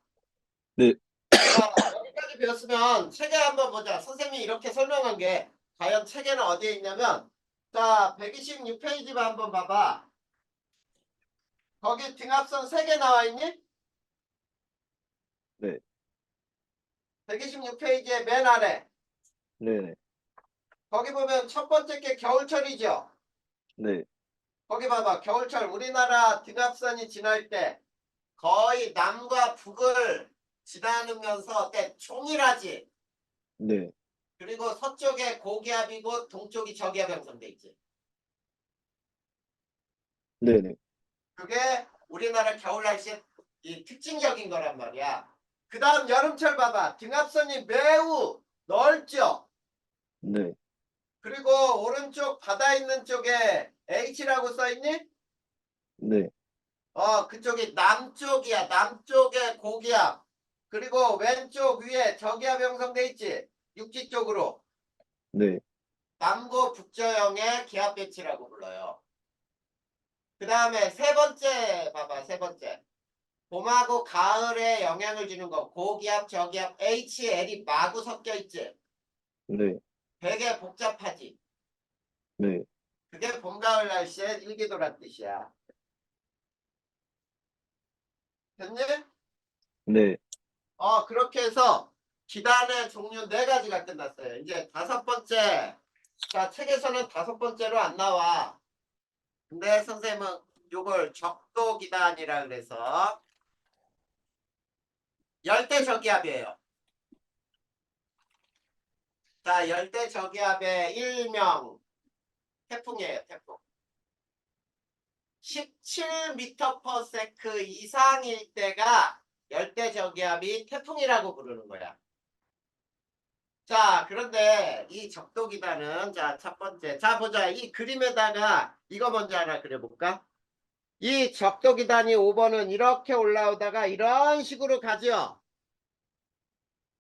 네. 자, 여기까지 배웠으면 체계 한번 보자. 선생님이 이렇게 설명한 게 과연 체계는 어디에 있냐면 자, 126페이지만 한번 봐봐. 거기 등압선 3개 나와 있니? 네. 126페이지의 맨 아래. 네. 거기 보면 첫 번째 게 겨울철이죠. 네. 거기 봐봐. 겨울철 우리나라 등압선이 지날 때 거의 남과 북을 지나면서 어때? 총일하지. 네. 그리고 서쪽에 고기압이고 동쪽이 저기압 형성돼 있지. 네. 네. 그게 우리나라 겨울 날씨의 이 특징적인 거란 말이야. 그 다음 여름철 봐봐. 등압선이 매우 넓죠. 네. 그리고 오른쪽 바다 있는 쪽에 H라고 써있니? 네. 그쪽이 남쪽이야. 남쪽에 고기압. 그리고 왼쪽 위에 저기압 형성돼 있지. 육지 쪽으로. 네. 남고 북저형의 기압 배치라고 불러요. 그 다음에 세 번째 봐봐. 세 번째. 봄하고 가을에 영향을 주는 거. 고기압, 저기압, HL이 마구 섞여 있지. 네. 되게 복잡하지. 네. 그게 봄, 가을 날씨의 일기도란 뜻이야. 됐니? 네. 그렇게 해서 기단의 종류 4가지가 끝났어요. 이제 5번째. 자, 책에서는 5번째로 안 나와. 근데 선생님은 요걸 적도기단이라 그래서 열대저기압이에요. 자, 열대저기압의 일명 태풍이에요. 태풍. 17m/s 이상일 때가 열대저기압이 태풍이라고 부르는 거야. 자, 그런데 이 적도기단은 자, 첫 번째. 자, 보자. 이 그림에다가 이거 먼저 하나 그려볼까? 이 적도기단이 5번은 이렇게 올라오다가 이런 식으로 가죠.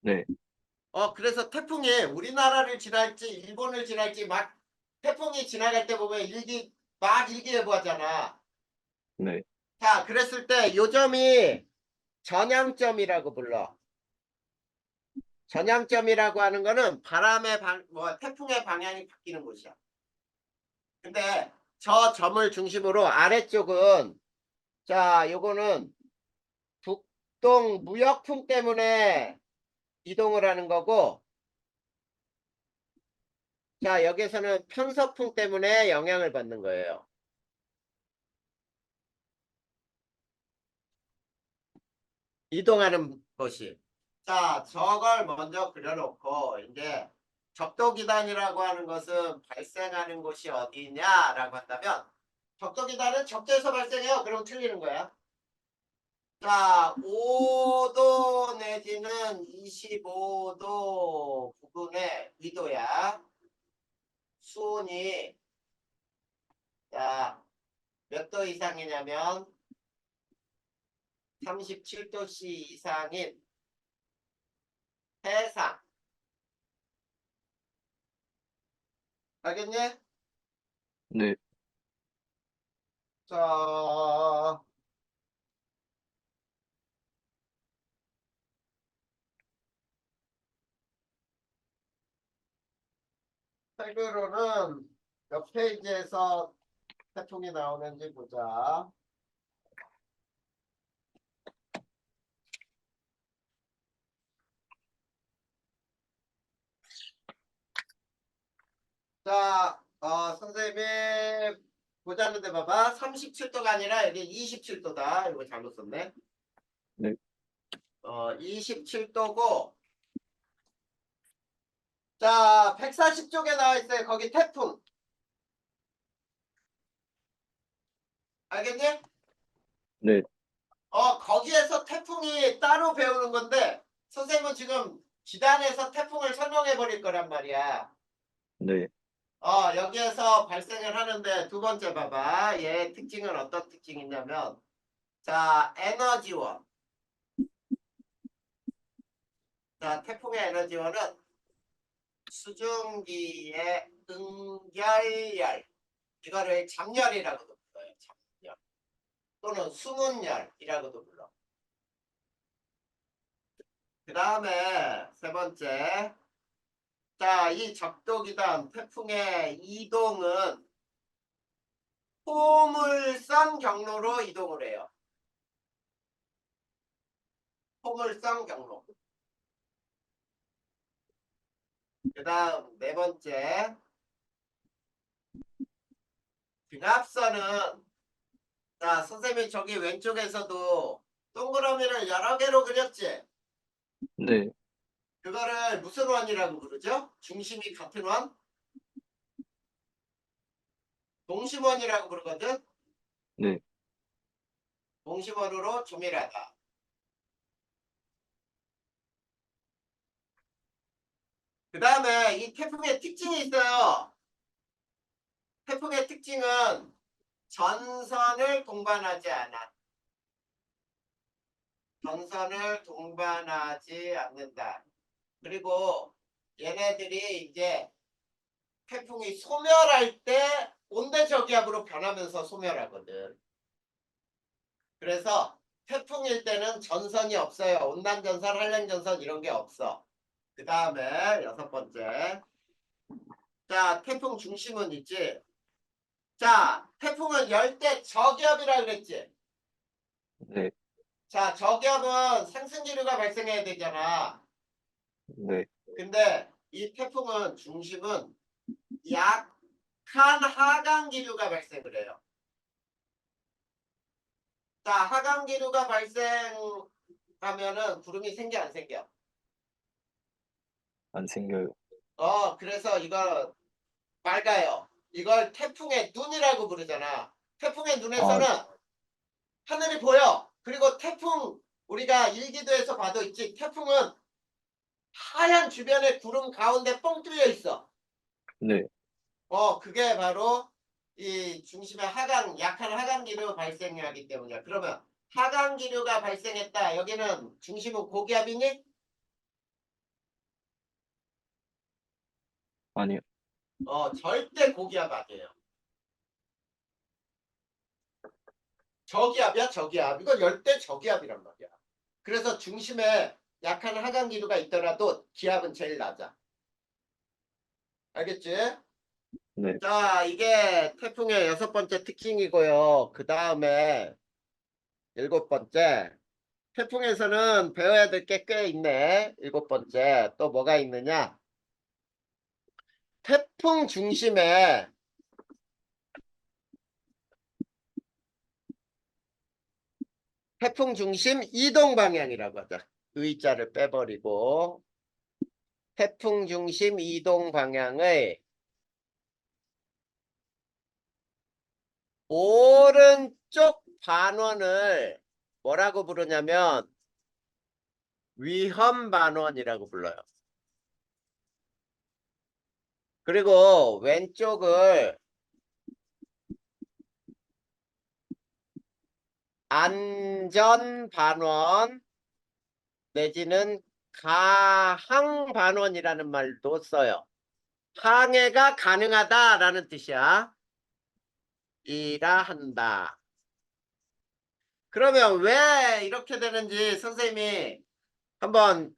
네. 그래서 태풍이 우리나라를 지날지 일본을 지날지 막 태풍이 지나갈 때 보면 막 일기예보 하잖아. 네. 자, 그랬을 때 요점이 전향점이라고 불러. 전향점이라고 하는 거는 태풍의 방향이 바뀌는 곳이야. 근데 저 점을 중심으로 아래쪽은 자, 요거는 북동 무역풍 때문에 이동을 하는 거고 자, 여기서는 편서풍 때문에 영향을 받는 거예요. 이동하는 것이. 자, 저걸 먼저 그려놓고 이제 적도기단이라고 하는 것은 발생하는 곳이 어디냐라고 한다면 적도기단은 적도에서 발생해요. 그럼 틀리는 거야. 자, 5도 내지는 25도 부근의 위도야. 수온이 자, 몇 도 이상이냐면 37도씨 이상인 해상. 알겠니? 네. 자, 책으로는 몇 페이지에서 태풍이 나오는지 보자. 자, 선생님이 보자는데 봐봐. 37도가 아니라 여기 27도다. 이거 잘못 썼네. 네. 27도고. 자, 140쪽에 나와 있어요. 거기 태풍. 알겠니? 네. 거기에서 태풍이 따로 배우는 건데, 선생님은 지금 지단에서 태풍을 설명해 버릴 거란 말이야. 네, 여기에서 발생을 하는데 두 번째 봐봐. 얘 특징은 어떤 특징이냐면, 자, 에너지원. 자, 태풍의 에너지원은 수증기의 응결열. 이거를 장열이라고도 불러요. 장열. 또는 수문열이라고도 불러. 그 다음에 세 번째. 자, 이 적도기단 태풍의 이동은 포물선 경로로 이동을 해요. 포물선 경로. 그 다음 네 번째. 등압선은, 자, 선생님이 저기 왼쪽에서도 동그라미를 여러 개로 그렸지? 네, 그거를 무슨 원이라고 부르죠? 중심이 같은 원? 동심원이라고 부르거든? 네, 동심원으로 조밀하다. 그 다음에 이 태풍의 특징이 있어요. 태풍의 특징은 전선을 동반하지 않아. 전선을 동반하지 않는다. 그리고 얘네들이 이제 태풍이 소멸할 때 온대저기압으로 변하면서 소멸하거든. 그래서 태풍일 때는 전선이 없어요. 온난전선, 한랭전선 이런 게 없어. 그 다음에 여섯 번째. 자, 태풍 중심은 있지. 자, 태풍은 열대 저기압이라 그랬지. 네, 자, 저기압은 상승기류가 발생해야 되잖아. 네, 근데 이 태풍은 중심은 약한 하강기류가 발생을 해요. 자, 하강기류가 발생하면은 구름이 생겨 안 생겨? 안 생겨요. 그래서 이거 맑아요. 이걸 태풍의 눈이라고 부르잖아. 태풍의 아, 눈에서는 하늘이 보여. 그리고 태풍 우리가 일기도에서 봐도 있지. 태풍은 하얀 주변에 구름 가운데 뻥 뚫려 있어. 네, 그게 바로 이 중심의 약한 하강기류 발생하기 때문이야. 그러면 하강기류가 발생했다. 여기는 중심은 고기압이니? 아니요. 절대 고기압 아니에요. 저기압이야, 저기압. 이건 열대 저기압이란 말이야. 그래서 중심에 약한 하강기류가 있더라도 기압은 제일 낮아. 알겠지? 네, 자, 이게 태풍의 여섯 번째 특징이고요. 그 다음에 일곱 번째. 태풍에서는 배워야 될 게 꽤 있네. 일곱 번째. 또 뭐가 있느냐? 태풍 중심에 태풍 중심 이동 방향이라고 하자. 의자를 빼버리고 태풍 중심 이동 방향의 오른쪽 반원을 뭐라고 부르냐면 위험 반원이라고 불러요. 그리고 왼쪽을 안전 반원 내지는 가항 반원이라는 말도 써요. 항해가 가능하다라는 뜻이야. 이라 한다. 그러면 왜 이렇게 되는지 선생님이 한번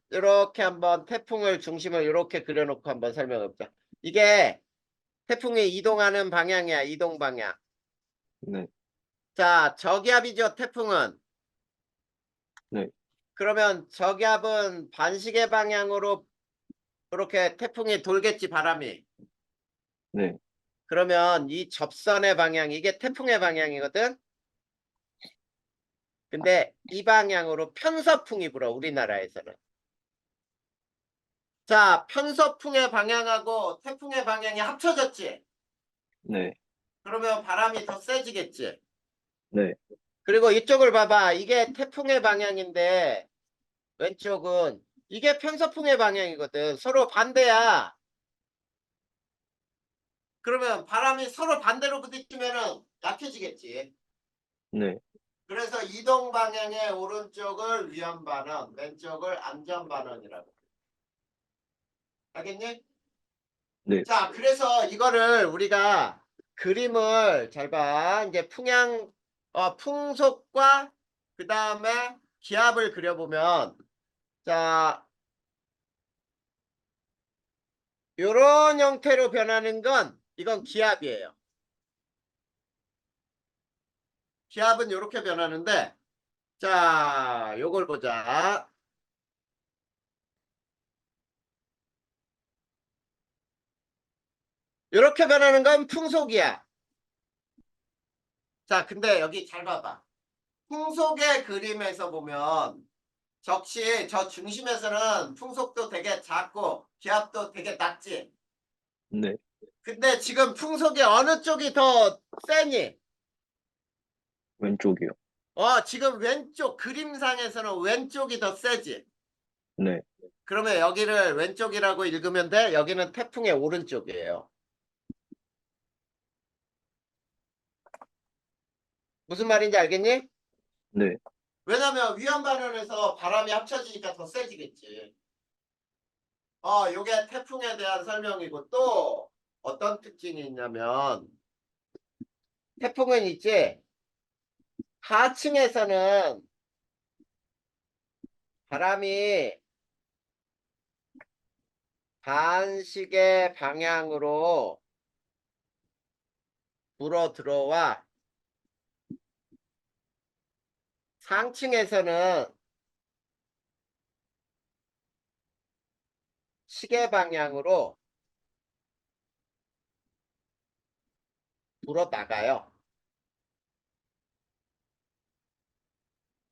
태풍을 중심을 이렇게 그려놓고 한번 설명해 보자. 이게 태풍이 이동하는 방향이야. 이동 방향. 네, 자, 저기압이죠. 태풍은. 네, 그러면 저기압은 반시계 방향으로 이렇게 태풍이 돌겠지, 바람이. 네, 그러면 이 접선의 방향, 이게 태풍의 방향이거든. 근데 이 방향으로 편서풍이 불어, 우리나라에서는. 자, 편서풍의 방향하고 태풍의 방향이 합쳐졌지. 네, 그러면 바람이 더 세지겠지. 네, 그리고 이쪽을 봐봐. 이게 태풍의 방향인데 왼쪽은 이게 편서풍의 방향이거든. 서로 반대야. 그러면 바람이 서로 반대로 부딪히면은 약해지겠지. 네, 그래서 이동 방향의 오른쪽을 위험 반원, 왼쪽을 안전 반원이라고. 알겠니? 네, 자, 그래서 이거를 우리가 그림을 잘 봐. 이제 풍속과 그 다음에 기압을 그려보면, 자, 요런 형태로 변하는 건 이건 기압이에요. 기압은 요렇게 변하는데, 자, 요걸 보자. 요렇게 변하는 건 풍속이야. 자, 근데 여기 잘 봐봐. 풍속의 그림에서 보면 적시 저 중심에서는 풍속도 되게 작고 기압도 되게 낮지. 네, 근데 지금 풍속이 어느 쪽이 더 세니? 왼쪽이요. 지금 왼쪽 그림상에서는 왼쪽이 더 세지. 네, 그러면 여기를 왼쪽이라고 읽으면 돼. 여기는 태풍의 오른쪽이에요. 무슨 말인지 알겠니? 네, 왜냐면 위험 반원에서 바람이 합쳐지니까 더 세지겠지. 요게 태풍에 대한 설명이고 또 어떤 특징이 있냐면 태풍은 있지 하층에서는 바람이 반시계 방향으로 불어 들어와 상층에서는 시계 방향으로 불어 나가요.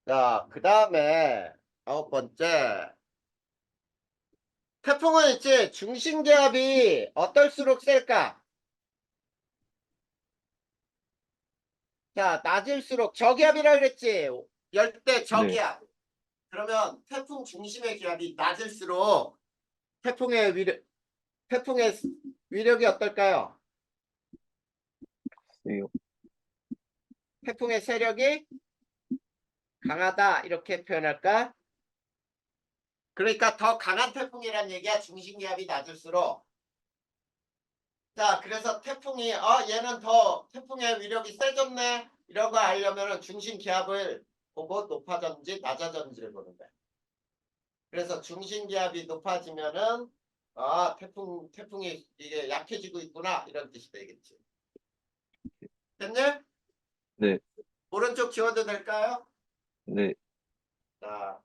자, 그 다음에 9번째 태풍은 있지 중심기압이 어떨수록 셀까? 자, 낮을수록 저기압이라 그랬지. 열대 네, 저기압. 그러면 태풍 중심의 기압이 낮을수록 태풍의 위력, 태풍의 위력이 어떨까요? 세요. 태풍의 세력이 강하다 이렇게 표현할까? 그러니까 더 강한 태풍이란 얘기야. 중심기압이 낮을수록. 자, 그래서 태풍이 얘는 더 태풍의 위력이 세졌네 이런 거 알려면은 중심기압을 보고 높아졌는지 낮아졌는지를 보는 거야. 그래서 중심기압이 높아지면은 태풍이 이게 약해지고 있구나 이런 뜻이 되겠지. 됐니? 네, 오른쪽 지워도 될까요? 네, 자,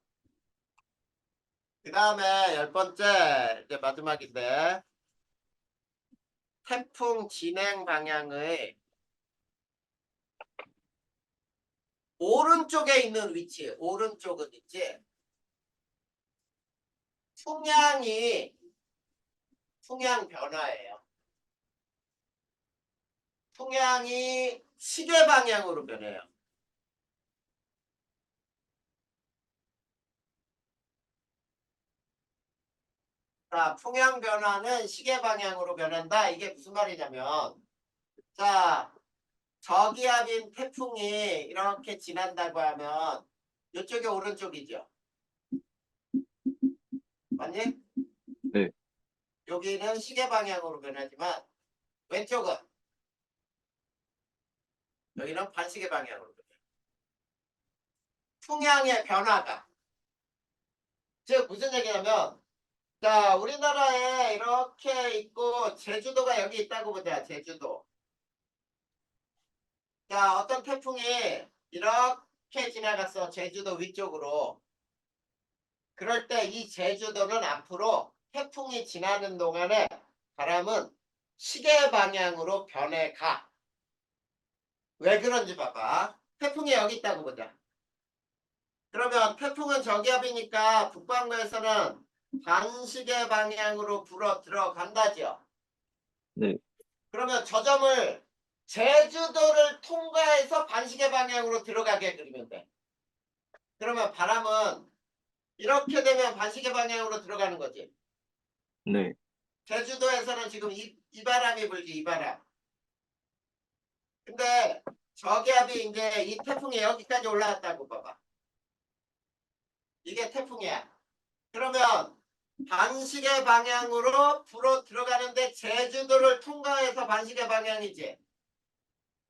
그 다음에 10번째 이제 마지막인데 태풍 진행 방향의 오른쪽에 있는 위치, 오른쪽은 있지. 풍향 변화예요. 풍향이 시계 방향으로 변해요. 자, 풍향 변화는 시계 방향으로 변한다. 이게 무슨 말이냐면, 자, 저기압인 태풍이 이렇게 지난다고 하면 이쪽이 오른쪽이죠. 맞니? 네, 여기는 시계 방향으로 변하지만 왼쪽은 여기는 반시계 방향으로 변해요. 풍향의 변화가. 즉 무슨 얘기냐면 자, 우리나라에 이렇게 있고 제주도가 여기 있다고 보자. 제주도. 자, 어떤 태풍이 이렇게 지나갔어. 제주도 위쪽으로. 그럴 때 이 제주도는 앞으로 태풍이 지나는 동안에 바람은 시계 방향으로 변해가. 왜 그런지 봐봐. 태풍이 여기 있다고 보자. 그러면 태풍은 저기압이니까 북반구에서는 반시계 방향으로 불어 들어간다죠. 네, 그러면 저 점을 제주도를 통과해서 반시계 방향으로 들어가게 그리면 돼. 그러면 바람은 이렇게 되면 반시계 방향으로 들어가는 거지. 네, 제주도에서는 지금 이 바람이 불지, 이 바람. 근데 저기압이 이제 이 태풍이 여기까지 올라왔다고 봐봐. 이게 태풍이야. 그러면 반시계 방향으로 불어 들어가는데 제주도를 통과해서 반시계 방향이지.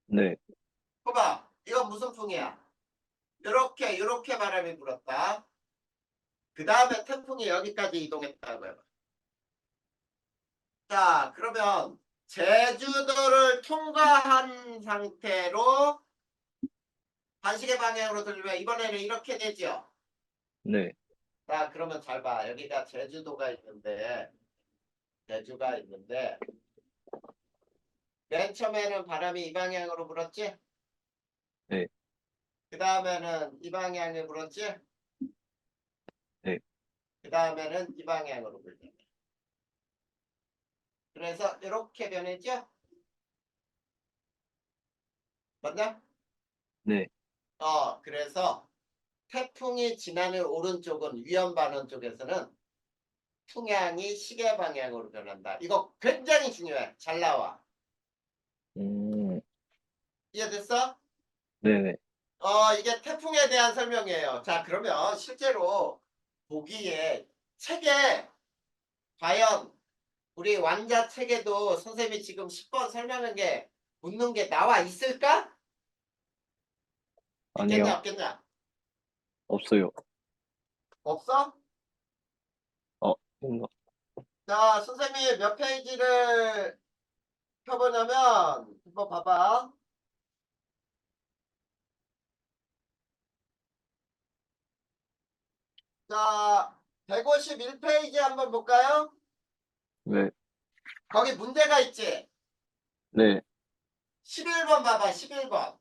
네, 봐봐. 이건 무슨 풍이야? 이렇게 바람이 불었다. 그 다음에 태풍이 여기까지 이동했다고요. 자, 그러면 제주도를 통과한 상태로 반시계 방향으로 돌리면 이번에는 이렇게 되죠. 네, 자, 그러면 잘 봐. 여기가 제주도가 있는데, 제주가 있는데, 맨 처음에는 바람이 이 방향으로 불었지? 네, 그 다음에는 이 방향에 불었지? 네. 그 다음에는 이 방향으로 불다. 그래서 이렇게 변했죠? 맞나? 네. 그래서 태풍이 지나는 오른쪽은 위험 반원 쪽에서는 풍향이 시계 방향으로 변한다. 이거 굉장히 중요해. 잘 나와. 음, 이해됐어? 네네. 이게 태풍에 대한 설명이에요. 자, 그러면 실제로 보기에 책에 과연 우리 완자 책에도 선생님이 지금 10번 설명한 게 묻는 게 나와 있을까? 있겠냐, 아니요, 없겠냐? 없어요. 없어? 어, 있나? 자, 선생님이 몇 페이지를 펴보냐면, 한번 봐봐. 자, 151페이지 한번 볼까요? 네, 거기 문제가 있지? 네, 11번 봐봐, 11번.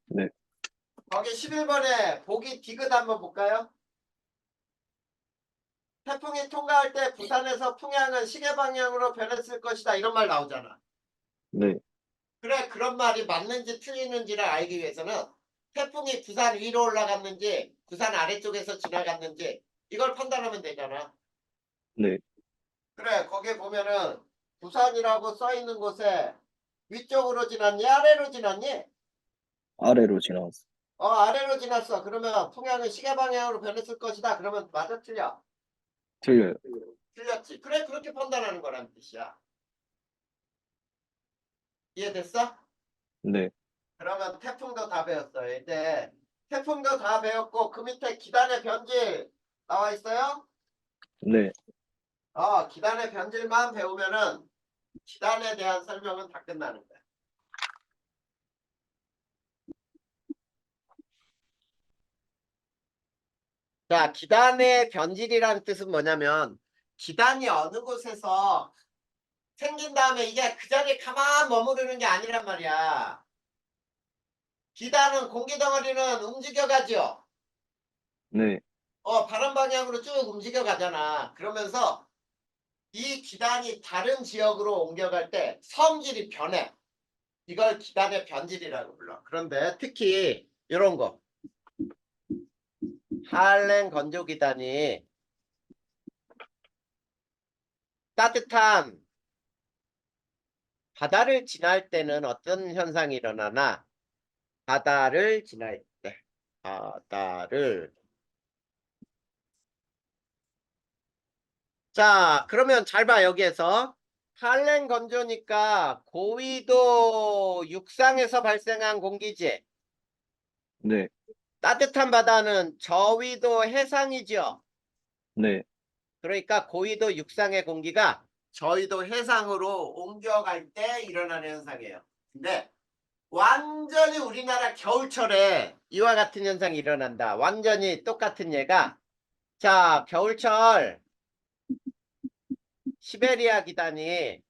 네, 거기 11번에 보기 디귿 한번 볼까요? 태풍이 통과할 때 부산에서 풍향은 시계 방향으로 변했을 것이다. 이런 말 나오잖아. 네, 그래, 그런 말이 맞는지 틀리는지를 알기 위해서는 태풍이 부산 위로 올라갔는지, 부산 아래쪽에서 지나갔는지, 이걸 판단하면 되잖아. 네. 그래, 거기에 보면은 부산이라고 써 있는 곳에 위쪽으로 지났니? 아래로 지났니? 아래로 지나갔어. 아래로 지났어. 그러면 풍향은 시계 방향으로 변했을 것이다. 그러면 맞아, 틀려? 틀려요. 틀렸지. 그래, 그렇게 판단하는 거란 뜻이야. 이해됐어? 네, 그러면 태풍도 다 배웠어요. 이제 태풍도 다 배웠고 그 밑에 기단의 변질 나와 있어요? 네. 기단의 변질만 배우면은 기단에 대한 설명은 다 끝나는 거야. 자, 기단의 변질이라는 뜻은 뭐냐면 기단이 어느 곳에서 생긴 다음에 이게 그 자리에 가만 머무르는 게 아니란 말이야. 기단은 공기덩어리는 움직여가죠. 네, 바람 방향으로 쭉 움직여 가잖아. 그러면서 이 기단이 다른 지역으로 옮겨갈 때 성질이 변해. 이걸 기단의 변질이라고 불러. 그런데 특히 이런 거. 하알렌 건조 기단이 따뜻한 바다를 지날 때는 어떤 현상이 일어나나? 바다를 지날 때. 바다를. 자, 그러면 잘 봐, 여기에서. 하알렌 건조니까 고위도 육상에서 발생한 공기지. 네, 따뜻한 바다는 저위도 해상이죠. 네. 그러니까 고위도 육상의 공기가 저위도 해상으로 옮겨갈 때 일어나는 현상이에요. 근데 완전히 우리나라 겨울철에 이와 같은 현상이 일어난다. 완전히 똑같은 예가 자, 겨울철 시베리아 기단이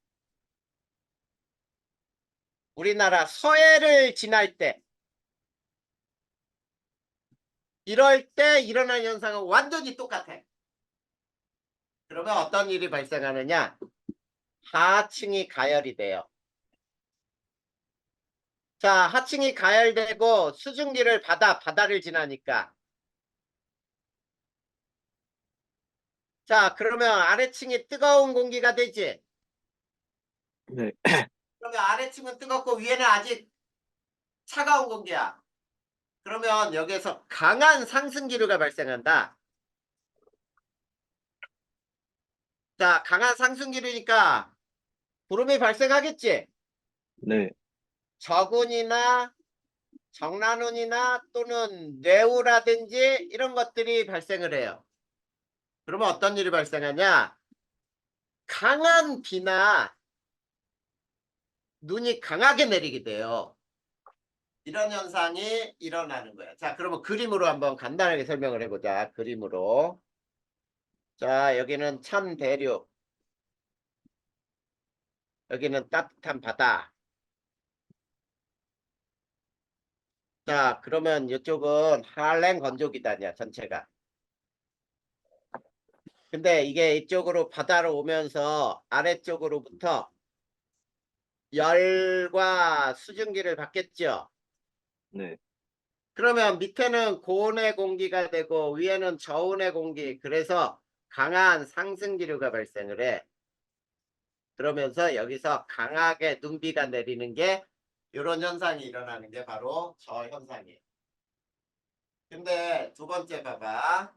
우리나라 서해를 지날 때 이럴 때 일어나는 현상은 완전히 똑같아. 그러면 어떤 일이 발생하느냐? 하층이 가열이 돼요. 자, 하층이 가열되고 수증기를 받아 바다를 지나니까 자, 그러면 아래층이 뜨거운 공기가 되지. 네, 그러면 아래층은 뜨겁고 위에는 아직 차가운 공기야. 그러면 여기에서 강한 상승기류가 발생한다. 자, 강한 상승기류니까 구름이 발생하겠지. 네, 저군이나 정란운이나 또는 뇌우라든지 이런 것들이 발생을 해요. 그러면 어떤 일이 발생하냐? 강한 비나 눈이 강하게 내리게 돼요. 이런 현상이 일어나는 거야. 자, 그러면 그림으로 한번 간단하게 설명을 해보자. 그림으로. 자, 여기는 찬 대륙, 여기는 따뜻한 바다. 자, 그러면 이쪽은 한랭 건조기단이야, 전체가. 근데 이게 이쪽으로 바다로 오면서 아래쪽으로부터 열과 수증기를 받겠죠. 네, 그러면 밑에는 고온의 공기가 되고 위에는 저온의 공기. 그래서 강한 상승기류가 발생을 해. 그러면서 여기서 강하게 눈비가 내리는 게 이런 현상이 일어나는 게 바로 저 현상이에요. 근데 두 번째 봐봐.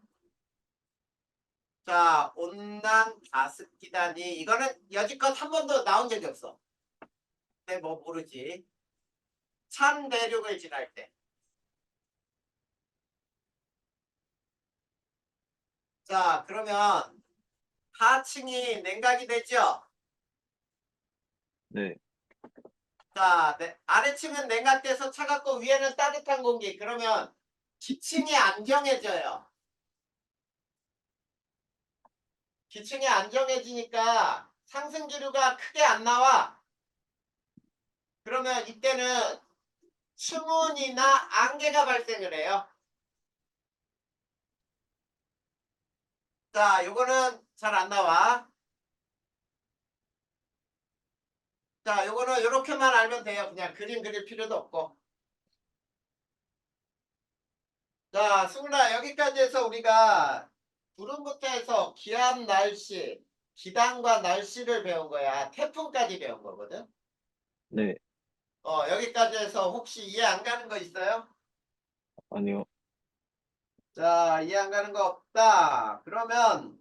자, 온난 가습기단이 이거는 여지껏 한 번도 나온 적이 없어. 근데 뭐 모르지. 찬 대륙을 지날 때. 자, 그러면 하층이 냉각이 되죠. 네, 자, 아래층은 냉각돼서 차갑고 위에는 따뜻한 공기. 그러면 기층이 안정해져요. 기층이 안정해지니까 상승기류가 크게 안 나와. 그러면 이때는 추문이나 안개가 발생을 해요. 자, 요거는 잘 안 나와. 자, 요거는 요렇게만 알면 돼요. 그냥 그림 그릴 필요도 없고. 자, 승훈아, 여기까지 해서 우리가 구름부터 해서 기압 날씨, 기단과 날씨를 배운 거야. 태풍까지 배운 거거든. 네, 여기까지 해서 혹시 이해 안 가는 거 있어요? 아니요, 자, 이해 안 가는 거 없다. 그러면